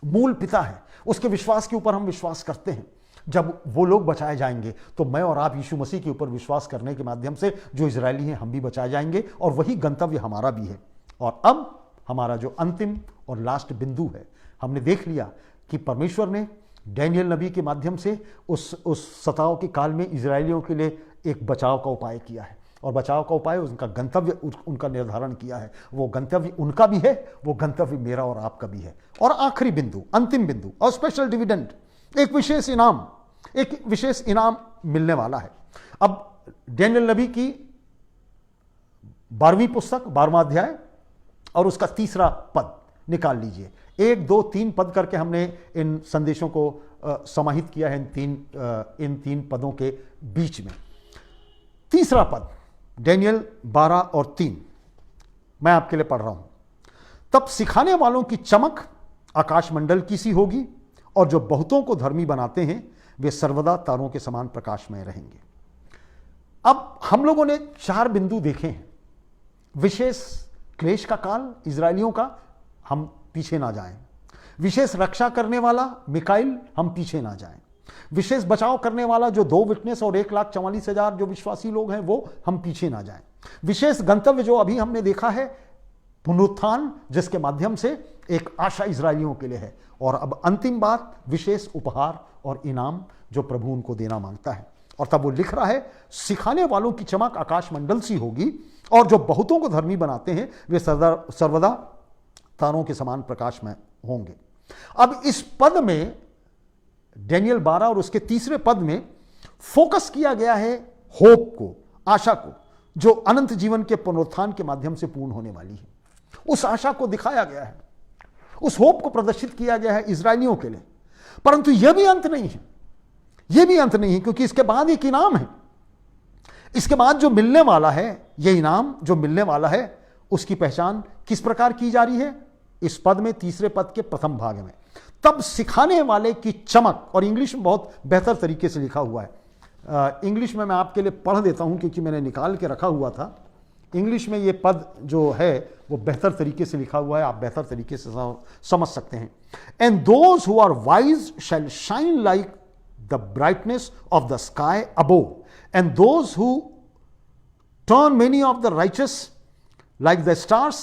मूल पिता है, उसके विश्वास के ऊपर हम विश्वास करते हैं। जब वो लोग बचाए जाएंगे तो मैं और आप यीशु मसीह के ऊपर विश्वास करने के माध्यम से जो इजरायली हैं हम भी बचाए जाएंगे, और वही गंतव्य हमारा भी है। और अब हमारा जो अंतिम और लास्ट बिंदु है, हमने देख लिया कि परमेश्वर ने डैनियल नबी के माध्यम से उस सताव के काल में इजरायलियों के लिए एक बचाव का उपाय किया है, और बचाव का उपाय उनका गंतव्य उनका निर्धारण किया है। वो गंतव्य उनका भी है, वो गंतव्य मेरा और आपका भी है। और आखिरी बिंदु, अंतिम बिंदु, और स्पेशल डिविडेंड, एक विशेष इनाम मिलने वाला है। अब डैनियल नबी की 12वीं पुस्तक, 12वां अध्याय और उसका 3रा पद निकाल लीजिए। 1, 2, 3 पद करके हमने इन संदेशों को समाहित किया है इन 3 पदों के बीच में। 3रा पद डैनियल 12 और 3 मैं आपके लिए पढ़ रहा हूं। तब सिखाने वालों की चमक आकाशमंडल की सी होगी, और जो बहुतों को धर्मी बनाते हैं वे सर्वदा तारों के समान प्रकाशमय रहेंगे। अब हम लोगों ने 4 बिंदु देखे हैं। विशेष क्लेश का काल इजरायलियों का, हम पीछे ना जाएं। विशेष रक्षा करने वाला मिकाइल, हम पीछे ना जाएं। विशेष बचाव करने वाला जो 2 विटनेस और 1,44,000 जो विश्वासी लोग हैं, वो हम पीछे ना जाएं। विशेष गंतव्य जो अभी हमने देखा है, पुनरुत्थान, जिसके माध्यम से एक आशा इजरायलियों के लिए है। और अब अंतिम बात, विशेष उपहार और इनाम जो प्रभु उनको देना मांगता है। और तब वो लिख रहा है, सिखाने वालों की चमक आकाशमंडल सी होगी, और जो बहुतों को धर्मी बनाते हैं वे सर्वदा तारों के समान प्रकाश में होंगे। अब इस पद में डैनियल 12 और उसके 3रे पद में फोकस किया गया है होप को, आशा को, जो अनंत जीवन के पुनरुत्थान के माध्यम से पूर्ण होने वाली है। उस आशा को दिखाया गया है, उस होप को प्रदर्शित किया गया है इजरायलियों के लिए। परंतु यह भी अंत नहीं है, यह भी अंत नहीं है, क्योंकि इसके बाद एक इनाम है। इसके बाद जो मिलने वाला है, यह इनाम जो मिलने वाला है, उसकी पहचान किस प्रकार की जा रही है? इस पद में 3रे पद के प्रथम भाग में, तब सिखाने वाले की चमक, और इंग्लिश में बहुत बेहतर तरीके से लिखा हुआ है। इंग्लिश में मैं आपके लिए पढ़ देता हूं, क्योंकि मैंने निकाल के रखा हुआ था। इंग्लिश में ये पद जो है वो बेहतर तरीके से लिखा हुआ है, आप बेहतर तरीके से समझ सकते हैं। And those who are wise shall shine like the brightness of the sky above, and those who turn many of the righteous like the stars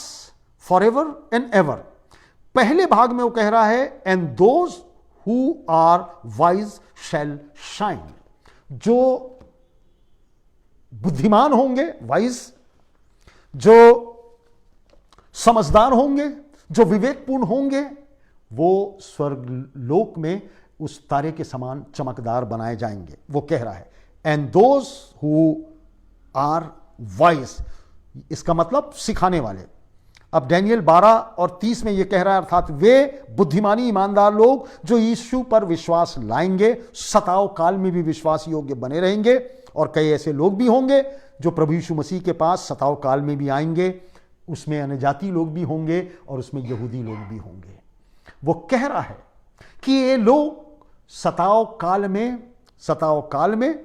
forever and ever. पहले भाग में वो कह रहा है and those who are wise shall shine, जो बुद्धिमान होंगे, वाइज, जो समझदार होंगे, जो विवेकपूर्ण होंगे, वो स्वर्गलोक में उस तारे के समान चमकदार बनाए जाएंगे। वो कह रहा है and those who are wise, इसका मतलब सिखाने वाले। अब डैनियल 12 और 30 में यह कह रहा है अर्थात वे बुद्धिमानी ईमानदार लोग जो यीशु पर विश्वास लाएंगे, सताव काल में भी विश्वास योग्य बने रहेंगे। और कई ऐसे लोग भी होंगे जो प्रभु यीशु मसीह के पास सताव काल में भी आएंगे, उसमें अन्यजाति लोग भी होंगे और उसमें यहूदी लोग भी होंगे। वो कह रहा है कि ये लोग सताव काल में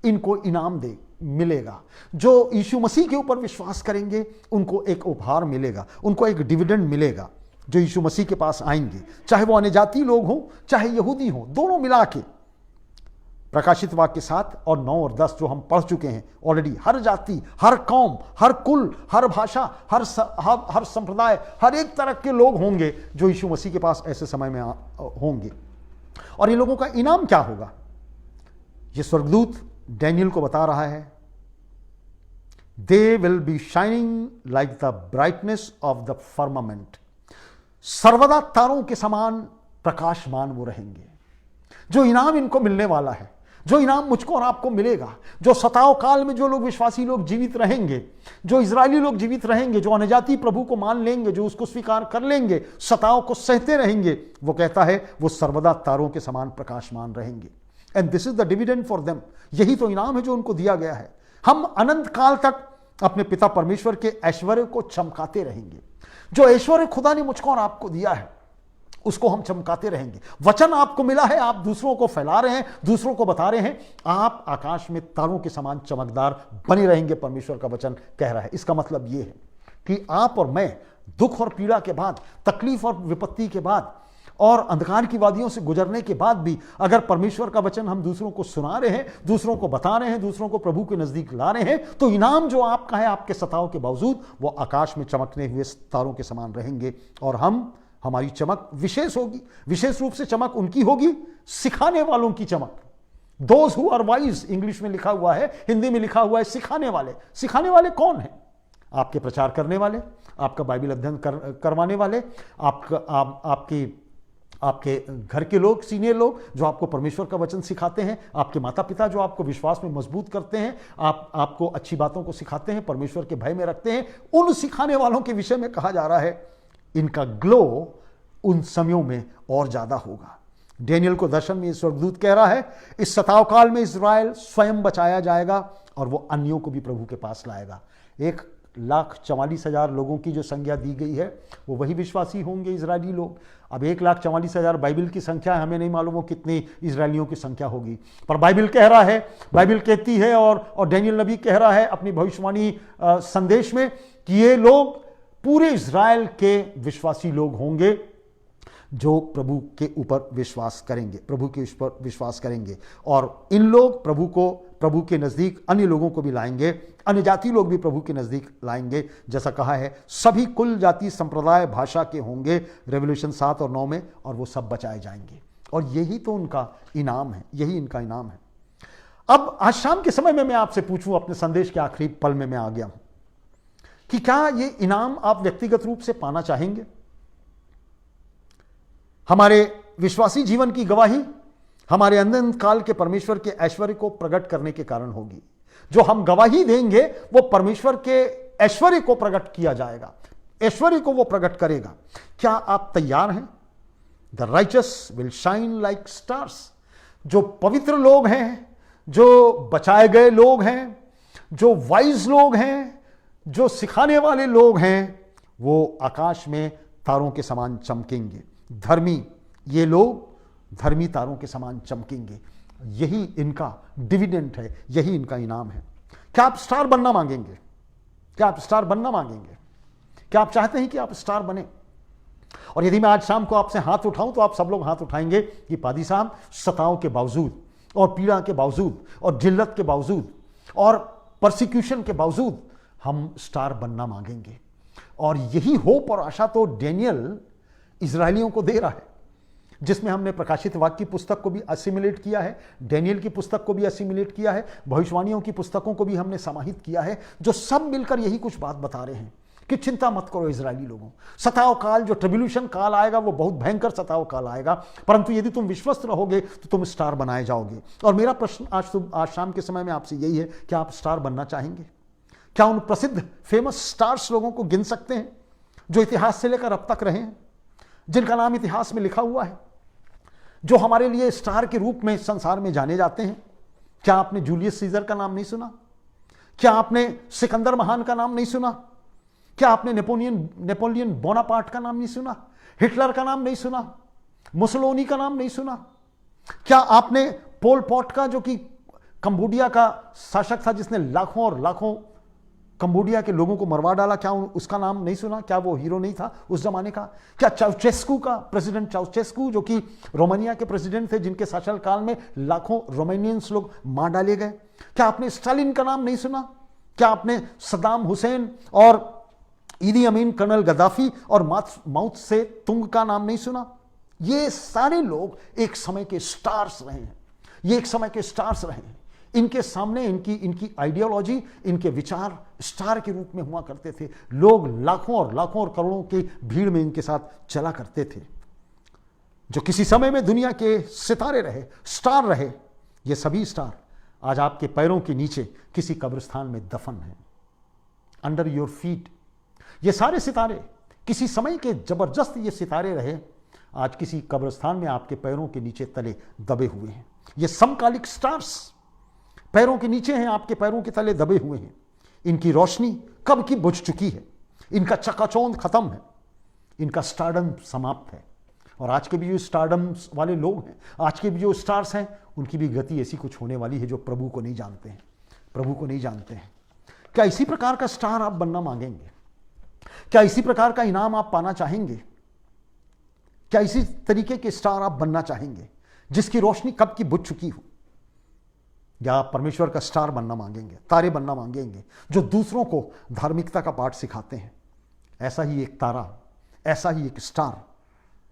इनको इनाम मिलेगा। जो यीशु मसीह के ऊपर विश्वास करेंगे उनको एक उपहार मिलेगा, उनको एक डिविडेंड मिलेगा जो यीशु मसीह के पास आएंगे, चाहे वो अन्यजाति लोग हों चाहे यहूदी हों, दोनों मिला के। प्रकाशित वाक्य 7 और 9 और 10 जो हम पढ़ चुके हैं ऑलरेडी, हर जाति, हर कौम, हर कुल, हर भाषा, हर संप्रदाय, हर एक तरह के लोग होंगे जो यीशु मसीह के पास ऐसे समय में होंगे। और ये लोगों का इनाम क्या होगा? ये स्वर्गदूत डैनियल को बता रहा है, they will be shining like the brightness of the firmament, सर्वदा तारों के समान प्रकाशमान वो रहेंगे। जो इनाम इनको मिलने वाला है, जो इनाम मुझको और आपको मिलेगा, जो सताव काल में जो लोग विश्वासी लोग जीवित रहेंगे, जो इजरायली लोग जीवित रहेंगे, जो अन्यजाति प्रभु को मान लेंगे, जो उसको स्वीकार कर लेंगे, सताव को सहते रहेंगे, वो कहता है वो सर्वदा तारों के समान प्रकाशमान रहेंगे। And this is the dividend for them, यही तो इनाम है जो उनको दिया गया है। हम अनंत काल तक अपने पिता परमेश्वर के ऐश्वर्य को चमकाते रहेंगे। जो ऐश्वर्य खुदा ने मुझको और आपको दिया है उसको हम चमकाते रहेंगे। वचन आपको मिला है, आप दूसरों को फैला रहे हैं, दूसरों को बता रहे हैं, आप आकाश में तारों के समान चमकदार बने रहेंगे, परमेश्वर का वचन कह रहा है। इसका मतलब यह है कि आप और मैं दुख और पीड़ा के बाद, तकलीफ और विपत्ति के बाद और अंधकार की वादियों से गुजरने के बाद भी अगर परमेश्वर का वचन हम दूसरों को सुना रहे हैं, दूसरों को बता रहे हैं, दूसरों को प्रभु के नजदीक ला रहे हैं, तो इनाम जो आपका है आपके सताव के बावजूद वो आकाश में चमकने हुए तारों के समान रहेंगे। और हमारी चमक विशेष होगी। विशेष रूप से चमक उनकी होगी सिखाने वालों की चमक। Those who are wise English में लिखा हुआ है, हिंदी में लिखा हुआ है सिखाने वाले। सिखाने वाले कौन है? आपके प्रचार करने वाले, आपका बाइबल अध्ययन करवाने वाले, आपके घर के लोग, सीनियर लोग जो आपको परमेश्वर का वचन सिखाते हैं, आपके माता पिता जो आपको विश्वास में मजबूत करते हैं, आपको अच्छी बातों को सिखाते हैं, परमेश्वर के भय में रखते हैं। उन सिखाने वालों के विषय में कहा जा रहा है इनका ग्लो उन समयों में और ज्यादा होगा। डैनियल को दर्शन में स्वर्गदूत कह रहा है इस सताव काल में इस्राएल स्वयं बचाया जाएगा और वो अन्यों को भी प्रभु के पास लाएगा। 1,44,000 लोगों की जो संख्या दी गई है वो वही विश्वासी होंगे, इजरायली लोग। अब 1,44,000 बाइबल की संख्या है, हमें नहीं मालूम हो कितनी इजरायलियों की संख्या होगी, पर बाइबल कह रहा है, बाइबल कहती है और डैनियल नबी कह रहा है अपनी भविष्यवाणी संदेश में कि ये लोग पूरे इजराइल के विश्वासी लोग होंगे जो प्रभु के ऊपर विश्वास करेंगे, प्रभु के ऊपर विश्वास करेंगे। और इन लोग प्रभु के नजदीक अन्य लोगों को भी लाएंगे, अन्य जाति लोग भी प्रभु के नजदीक लाएंगे। जैसा कहा है सभी कुल, जाति, संप्रदाय, भाषा के होंगे रेवल्यूशन 7 और 9 में, और वो सब बचाए जाएंगे। और यही तो उनका इनाम है, यही इनका इनाम है। अब आज शाम के समय में मैं आपसे पूछूं, अपने संदेश के आखिरी पल में मैं आ गया हूं, कि क्या ये इनाम आप व्यक्तिगत रूप से पाना चाहेंगे? हमारे विश्वासी जीवन की गवाही हमारे अनंत काल के परमेश्वर के ऐश्वर्य को प्रकट करने के कारण होगी। जो हम गवाही देंगे वो परमेश्वर के ऐश्वर्य को प्रकट किया जाएगा, ऐश्वर्य को वो प्रकट करेगा। क्या आप तैयार हैं? The righteous will shine like stars. जो पवित्र लोग हैं, जो बचाए गए लोग हैं, जो वाइज लोग हैं, जो सिखाने वाले लोग हैं, वो आकाश में तारों के समान चमकेंगे। धर्मी, ये लोग धर्मी तारों के समान चमकेंगे। यही इनका डिविडेंड है, यही इनका इनाम है। क्या आप स्टार बनना मांगेंगे? क्या आप स्टार बनना मांगेंगे? क्या आप चाहते हैं कि आप स्टार बने? और यदि मैं आज शाम को आपसे हाथ उठाऊं तो आप सब लोग हाथ उठाएंगे कि पादी साहब, सताव के बावजूद और पीड़ा के बावजूद और जिल्लत के बावजूद और परसिक्यूशन के बावजूद हम स्टार बनना मांगेंगे। और यही होप और आशा तो डेनियल इजरायलियों को दे रहा है, जिसमें हमने प्रकाशित वाक्य की पुस्तक को भी असिमिलेट किया है, डेनियल की पुस्तक को भी असिमिलेट किया है, भविष्यवाणियों की पुस्तकों को भी हमने समाहित किया है, जो सब मिलकर यही कुछ बात बता रहे हैं कि चिंता मत करो इजरायली लोगों। सताव काल, जो ट्रिब्यूलेशन काल आएगा, वो बहुत भयंकर सताव काल आएगा, परंतु यदि तुम विश्वस्त रहोगे तो तुम स्टार बनाए जाओगे। और मेरा प्रश्न आज शाम के समय में आपसे यही है, क्या आप स्टार बनना चाहेंगे? क्या उन प्रसिद्ध फेमस स्टार्स लोगों को गिन सकते हैं जो इतिहास से लेकर अब तक रहे हैं, जिनका नाम इतिहास में लिखा हुआ है, जो हमारे लिए स्टार के रूप में संसार में जाने जाते हैं? क्या आपने जूलियस सीजर का नाम नहीं सुना? क्या आपने सिकंदर महान का नाम नहीं सुना? क्या आपने नेपोलियन बोनापार्ट का नाम नहीं सुना? हिटलर का नाम नहीं सुना? मुसोलिनी का नाम नहीं सुना? क्या आपने पोल पॉट का, जो कि कंबोडिया का शासक था, जिसने लाखों और लाखों कंबोडिया के लोगों को मरवा डाला, क्या उसका नाम नहीं सुना? क्या वो हीरो नहीं था उस जमाने का? क्या चाउचेस्कू का, प्रेसिडेंट चाउचेस्कू, जो कि रोमानिया के प्रेसिडेंट थे, जिनके शासन काल में लाखों रोमानियंस लोग मार डाले गए? क्या आपने स्टालिन का नाम नहीं सुना? क्या आपने सद्दाम हुसैन और ईदी अमीन, कर्नल गद्दाफी और माउथ से तुंग का नाम नहीं सुना? ये सारे लोग एक समय के स्टार्स रहे हैं, ये एक समय के स्टार्स रहे हैं। इनके सामने इनकी आइडियोलॉजी, इनके विचार स्टार के रूप में हुआ करते थे। लोग लाखों और करोड़ों की भीड़ में इनके साथ चला करते थे। जो किसी समय में दुनिया के सितारे रहे, स्टार रहे, ये सभी स्टार आज आपके पैरों के नीचे किसी कब्रिस्तान में दफन हैं, अंडर योर फीट। ये सारे सितारे किसी समय के जबरदस्त ये सितारे रहे, आज किसी कब्रिस्तान में आपके पैरों के नीचे तले दबे हुए हैं। ये समकालिक स्टार्स पैरों के नीचे हैं, आपके पैरों के तले दबे हुए हैं। इनकी रोशनी कब की बुझ चुकी है, इनका चकाचौंध खत्म है, इनका स्टारडम समाप्त है। और आज के भी जो स्टारडम वाले लोग हैं, आज के भी जो स्टार्स हैं, उनकी भी गति ऐसी कुछ होने वाली है जो प्रभु को नहीं जानते हैं, प्रभु को नहीं जानते हैं। क्या इसी प्रकार का स्टार आप बनना मांगेंगे? क्या इसी प्रकार का इनाम आप पाना चाहेंगे? क्या इसी तरीके के स्टार आप बनना चाहेंगे, जिसकी रोशनी कब की बुझ चुकी हो? या आप परमेश्वर का स्टार बनना मांगेंगे, तारे बनना मांगेंगे, जो दूसरों को धार्मिकता का पाठ सिखाते हैं? ऐसा ही एक तारा, ऐसा ही एक स्टार,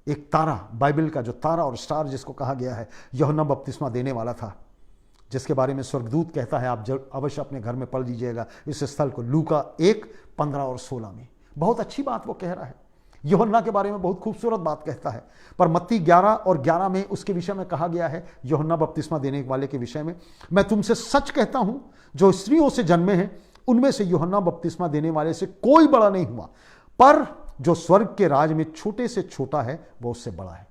एक तारा, बाइबल का जो तारा और स्टार जिसको कहा गया है, यूहन्ना बपतिस्मा देने वाला था, जिसके बारे में स्वर्गदूत कहता है, आप अवश्य अपने घर में पढ़ लीजिएगा इस स्थल को, लूका 1:15 और 16 में। बहुत अच्छी बात वो कह रहा है, यूहन्ना के बारे में बहुत खूबसूरत बात कहता है। पर मत्ती 11 और 11 में उसके विषय में कहा गया है, यूहन्ना बपतिस्मा देने वाले के विषय में, मैं तुमसे सच कहता हूं, जो स्त्रियों से जन्मे हैं उनमें से यूहन्ना बपतिस्मा देने वाले से कोई बड़ा नहीं हुआ, पर जो स्वर्ग के राज में छोटे से छोटा है वो उससे बड़ा है।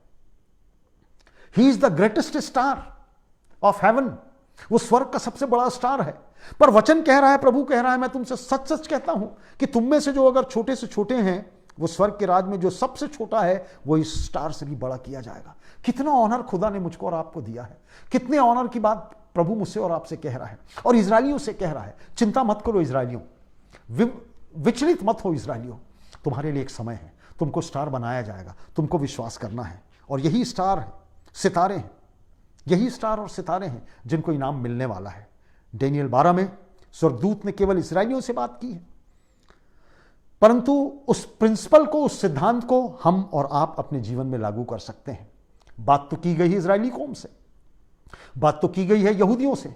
He is the greatest star of haven, वो स्वर्ग का सबसे बड़ा स्टार है। पर वचन कह रहा है, प्रभु कह रहा है, मैं तुमसे सच सच कहता हूं कि तुम में से जो अगर छोटे से छोटे हैं, वो स्वर्ग के राज में जो सबसे छोटा है वो इस स्टार से भी बड़ा किया जाएगा। कितना ऑनर खुदा ने मुझको और आपको दिया है, कितने ऑनर की बात प्रभु मुझसे और आपसे कह रहा है, और इजरायलियों से कह रहा है, चिंता मत करो इजरायलियों, विचलित मत हो इजरायलियों, तुम्हारे लिए एक समय है, तुमको स्टार बनाया जाएगा, तुमको विश्वास करना है। और यही स्टार है, सितारे हैं, यही स्टार और सितारे हैं जिनको इनाम मिलने वाला है। डेनियल 12 में स्वर्गदूत ने केवल इजरायलियों से बात की है, परंतु उस प्रिंसिपल को, उस सिद्धांत को हम और आप अपने जीवन में लागू कर सकते हैं। बात तो की गई है इजरायली कौम से, बात तो की गई है यहूदियों से,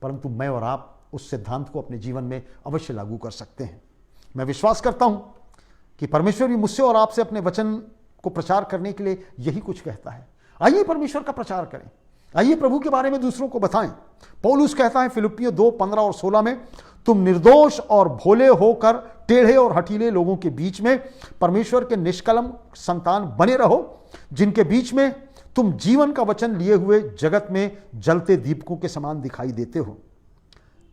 परंतु मैं और आप उस सिद्धांत को अपने जीवन में अवश्य लागू कर सकते हैं। मैं विश्वास करता हूं कि परमेश्वर भी मुझसे और आपसे अपने वचन को प्रचार करने के लिए यही कुछ कहता है। आइए परमेश्वर का प्रचार करें, आइए प्रभु के बारे में दूसरों को बताएं। पौलुस कहता है फिलिप्पियों 2:15 और 16 में, तुम निर्दोष और भोले होकर टेढ़े और हठीले लोगों के बीच में परमेश्वर के निष्कलम संतान बने रहो, जिनके बीच में तुम जीवन का वचन लिए हुए जगत में जलते दीपकों के समान दिखाई देते हो।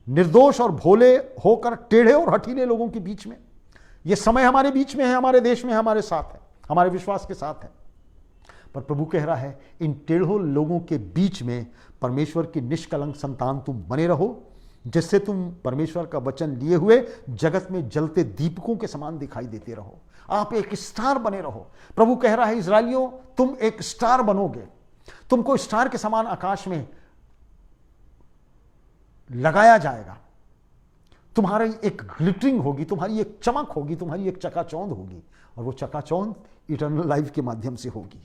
निर्दोष और भोले होकर टेढ़े और हठीले लोगों के बीच में, यह समय हमारे बीच में है, हमारे देश में है, हमारे साथ है, हमारे विश्वास के साथ है। पर प्रभु कह रहा है, इन टेढ़ों लोगों के बीच में परमेश्वर की निष्कलंक संतान तुम बने रहो, जिससे तुम परमेश्वर का वचन लिए हुए जगत में जलते दीपकों के समान दिखाई देते रहो। आप एक स्टार बने रहो। प्रभु कह रहा है, इजरायलियों, तुम एक स्टार बनोगे, तुमको स्टार के समान आकाश में लगाया जाएगा, तुम्हारी एक ग्लिटरिंग होगी, तुम्हारी एक चमक होगी, तुम्हारी एक चकाचौंध होगी, और वो चकाचौंध इटर्नल लाइफ के माध्यम से होगी।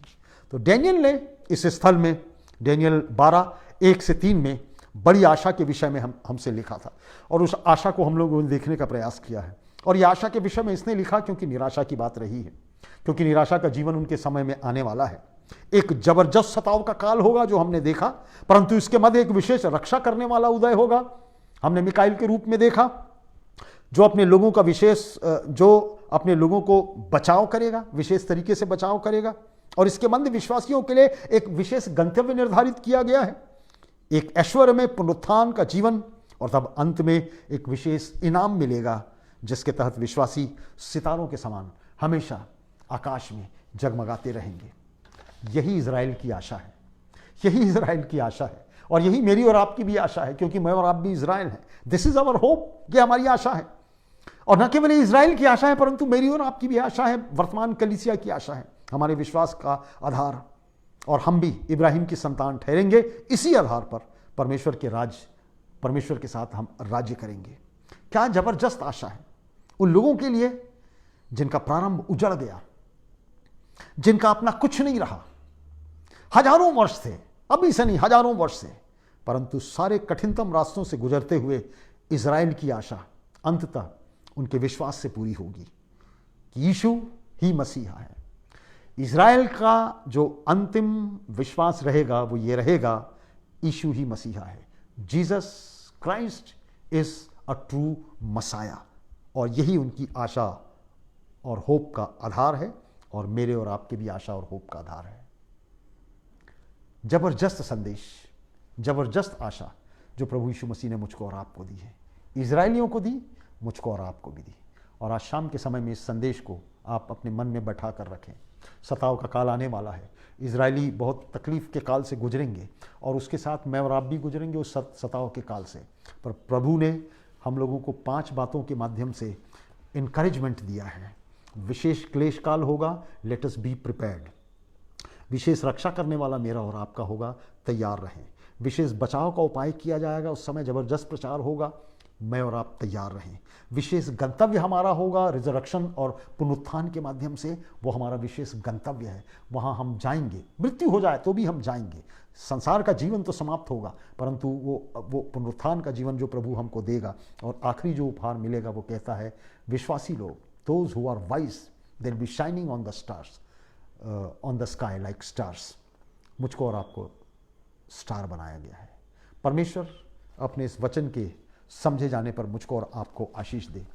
तो डैनियल ने इस स्थल में डैनियल 12:1-3 में बड़ी आशा के विषय में हमसे लिखा था, और उस आशा को हम लोगों ने देखने का प्रयास किया है। और ये आशा के विषय में इसने लिखा क्योंकि निराशा की बात रही है, क्योंकि निराशा का जीवन उनके समय में आने वाला है। एक जबरदस्त सताव का काल होगा जो हमने देखा, परंतु इसके मध्य एक विशेष रक्षा करने वाला उदय होगा। हमने मिकाइल के रूप में देखा, जो अपने लोगों का अपने लोगों को बचाव करेगा, विशेष तरीके से बचाव करेगा। और इसके मध्य विश्वासियों के लिए एक विशेष गंतव्य निर्धारित किया गया है, एक ऐश्वर्य में पुनरुत्थान का जीवन, और तब अंत में एक विशेष इनाम मिलेगा जिसके तहत विश्वासी सितारों के समान हमेशा आकाश में जगमगाते रहेंगे। यही इजराइल की आशा है, यही इजराइल की आशा है, और यही मेरी और आपकी भी आशा है, क्योंकि मैं और आप भी इजराइल हैं। दिस इज अवर होप, ये हमारी आशा है। और न केवल इजराइल की आशा है, परंतु मेरी और आपकी भी आशा है, वर्तमान कलीसिया की आशा है, हमारे विश्वास का आधार। और हम भी इब्राहिम की संतान ठहरेंगे, इसी आधार पर परमेश्वर के साथ हम राज्य करेंगे। क्या जबरदस्त आशा है उन लोगों के लिए जिनका प्रारंभ उजड़ गया, जिनका अपना कुछ नहीं रहा। हजारों वर्ष थे, अभी से नहीं, हजारों वर्ष से, परंतु सारे कठिनतम रास्तों से गुजरते हुए इजराइल की आशा अंततः उनके विश्वास से पूरी होगी कि यीशु ही मसीहा है। इजराइल का जो अंतिम विश्वास रहेगा वो ये रहेगा, यीशु ही मसीहा है। Jesus Christ is a true Messiah. और यही उनकी आशा और होप का आधार है, और मेरे और आपके भी आशा और होप का आधार है। जबरदस्त संदेश, जबरदस्त आशा जो प्रभु यीशु मसीह ने मुझको और आपको दी है, इजराइलियों को दी, मुझको और आपको भी दी। और आज शाम के समय में इस संदेश को आप अपने मन में बैठा कर रखें। सताव का काल आने वाला है, इजरायली बहुत तकलीफ के काल से गुजरेंगे, और उसके साथ मैं और आप भी गुजरेंगे उस सताव के काल से। पर प्रभु ने हम लोगों को 5 बातों के माध्यम से इनकरेजमेंट दिया है। विशेष क्लेश काल होगा, लेट अस बी प्रिपेयर्ड। विशेष रक्षा करने वाला मेरा और आपका होगा, तैयार रहें। विशेष बचाव का उपाय किया जाएगा, उस समय जबरदस्त प्रचार होगा, मैं और आप तैयार रहें। विशेष गंतव्य हमारा होगा, रिजरेक्शन और पुनरुत्थान के माध्यम से, वो हमारा विशेष गंतव्य है। वहाँ हम जाएंगे, मृत्यु हो जाए तो भी हम जाएंगे। संसार का जीवन तो समाप्त होगा, परंतु वो पुनरुत्थान का जीवन जो प्रभु हमको देगा। और आखिरी जो उपहार मिलेगा वो कहता है, विश्वासी लोग, those who are wise, they'll be shining on the stars, on the sky like stars। मुझको और आपको स्टार बनाया गया है। परमेश्वर अपने इस वचन के समझे जाने पर मुझको और आपको आशीष दे।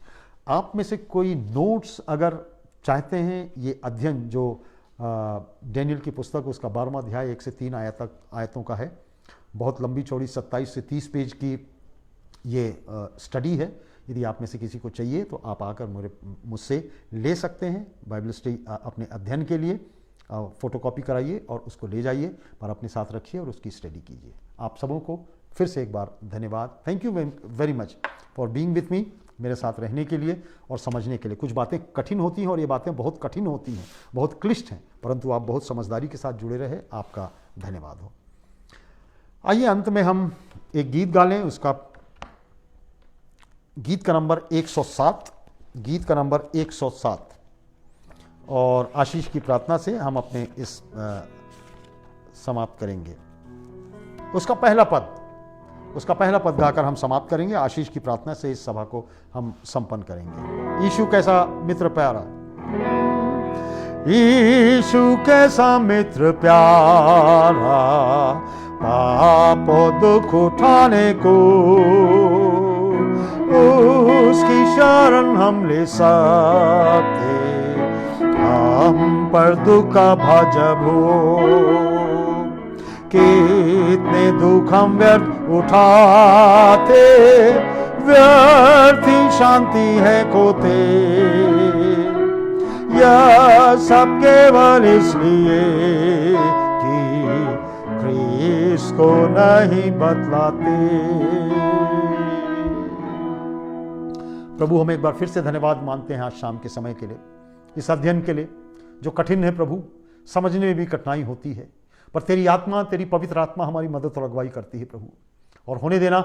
आप में से कोई नोट्स अगर चाहते हैं, ये अध्ययन जो डैनियल की पुस्तक उसका 12वां अध्याय 1 से 3 आयतों का है, बहुत लंबी चौड़ी 27 से 30 पेज की ये स्टडी है। यदि आप में से किसी को चाहिए तो आप आकर मुझसे ले सकते हैं बाइबल स्टडी अपने अध्ययन के लिए। फोटोकॉपी कराइए और उसको ले जाइए, पर अपने साथ रखिए और उसकी स्टडी कीजिए। आप सबों को फिर से एक बार धन्यवाद। Thank you very much for being with me, मेरे साथ रहने के लिए और समझने के लिए। कुछ बातें कठिन होती हैं और ये बातें बहुत कठिन होती हैं, बहुत क्लिष्ट हैं, परंतु आप बहुत समझदारी के साथ जुड़े रहे, आपका धन्यवाद हो। आइए अंत में हम एक गीत गा लें। उसका गीत का नंबर 107, गीत का नंबर 107, और आशीष की प्रार्थना से हम अपने इस समाप्त करेंगे। उसका पहला पद गाकर हम समाप्त करेंगे। आशीष की प्रार्थना से इस सभा को हम संपन्न करेंगे। यीशु कैसा मित्र प्यारा, यीशु कैसा मित्र प्यारा, पाप और दुख उठाने को उसकी शरण हम ले सकते, हम पर दुख का भाजब हो। कितने दुख हम व्यर्थ उठाते, व्यर्थ ही शांति है खोते, यह सब केवल इसलिए कि क्रिस्त को नहीं बतलाते। प्रभु हम एक बार फिर से धन्यवाद मानते हैं आज शाम के समय के लिए, इस अध्ययन के लिए जो कठिन है प्रभु, समझने में भी कठिनाई होती है, पर तेरी आत्मा, तेरी पवित्र आत्मा हमारी मदद और अगुवाई करती है प्रभु। और होने देना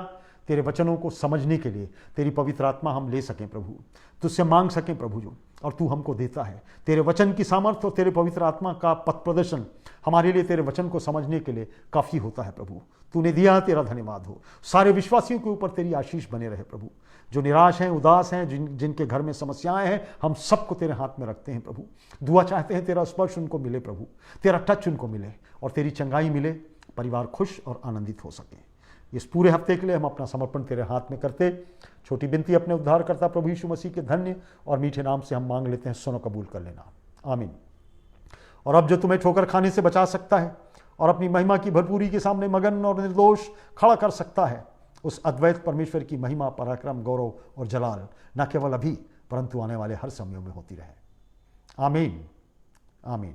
तेरे वचनों को समझने के लिए तेरी पवित्र आत्मा हम ले सकें प्रभु, तुझसे मांग सकें प्रभु जो, और तू हमको देता है। तेरे वचन की सामर्थ्य और तेरे पवित्र आत्मा का पथ प्रदर्शन हमारे लिए तेरे वचन को समझने के लिए काफ़ी होता है प्रभु। तूने दिया, तेरा धन्यवाद हो। सारे विश्वासियों के ऊपर तेरी आशीष बने रहे प्रभु। जो निराश हैं, उदास हैं, जिनके घर में समस्याएं हैं, हम सबको तेरे हाथ में रखते हैं प्रभु। दुआ चाहते हैं तेरा स्पर्श उनको मिले प्रभु, तेरा टच उनको मिले और तेरी चंगाई मिले, परिवार खुश और आनंदित हो सके। इस पूरे हफ्ते के लिए हम अपना समर्पण तेरे हाथ में करते छोटी बिनती अपने उद्धारकर्ता प्रभु यीशु मसीह के धन्य और मीठे नाम से हम मांग लेते हैं, सुनो कबूल कर लेना, आमीन। और अब जो तुम्हें ठोकर खाने से बचा सकता है और अपनी महिमा की भरपूरी के सामने मगन और निर्दोष खड़ा कर सकता है, उस अद्वैत परमेश्वर की महिमा, पराक्रम, गौरव और जलाल न केवल अभी परंतु आने वाले हर समयों में होती रहे, आमीन, आमीन।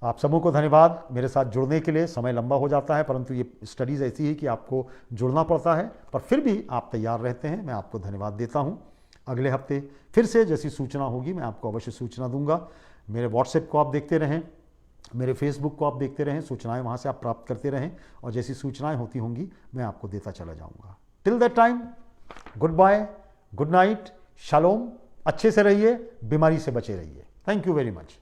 आप सबों को धन्यवाद मेरे साथ जुड़ने के लिए। समय लंबा हो जाता है परंतु ये स्टडीज़ ऐसी है कि आपको जुड़ना पड़ता है, पर फिर भी आप तैयार रहते हैं, मैं आपको धन्यवाद देता हूँ। अगले हफ्ते फिर से जैसी सूचना होगी मैं आपको अवश्य सूचना दूंगा। मेरे व्हाट्सएप को आप देखते रहें, मेरे फेसबुक को आप देखते रहें, सूचनाएं वहाँ से आप प्राप्त करते रहें और जैसी सूचनाएं होती होंगी मैं आपको देता चला जाऊँगा। Till that time, goodbye, good night, shalom. अच्छे से रहिए, बीमारी से बचे रहिए। Thank you very much.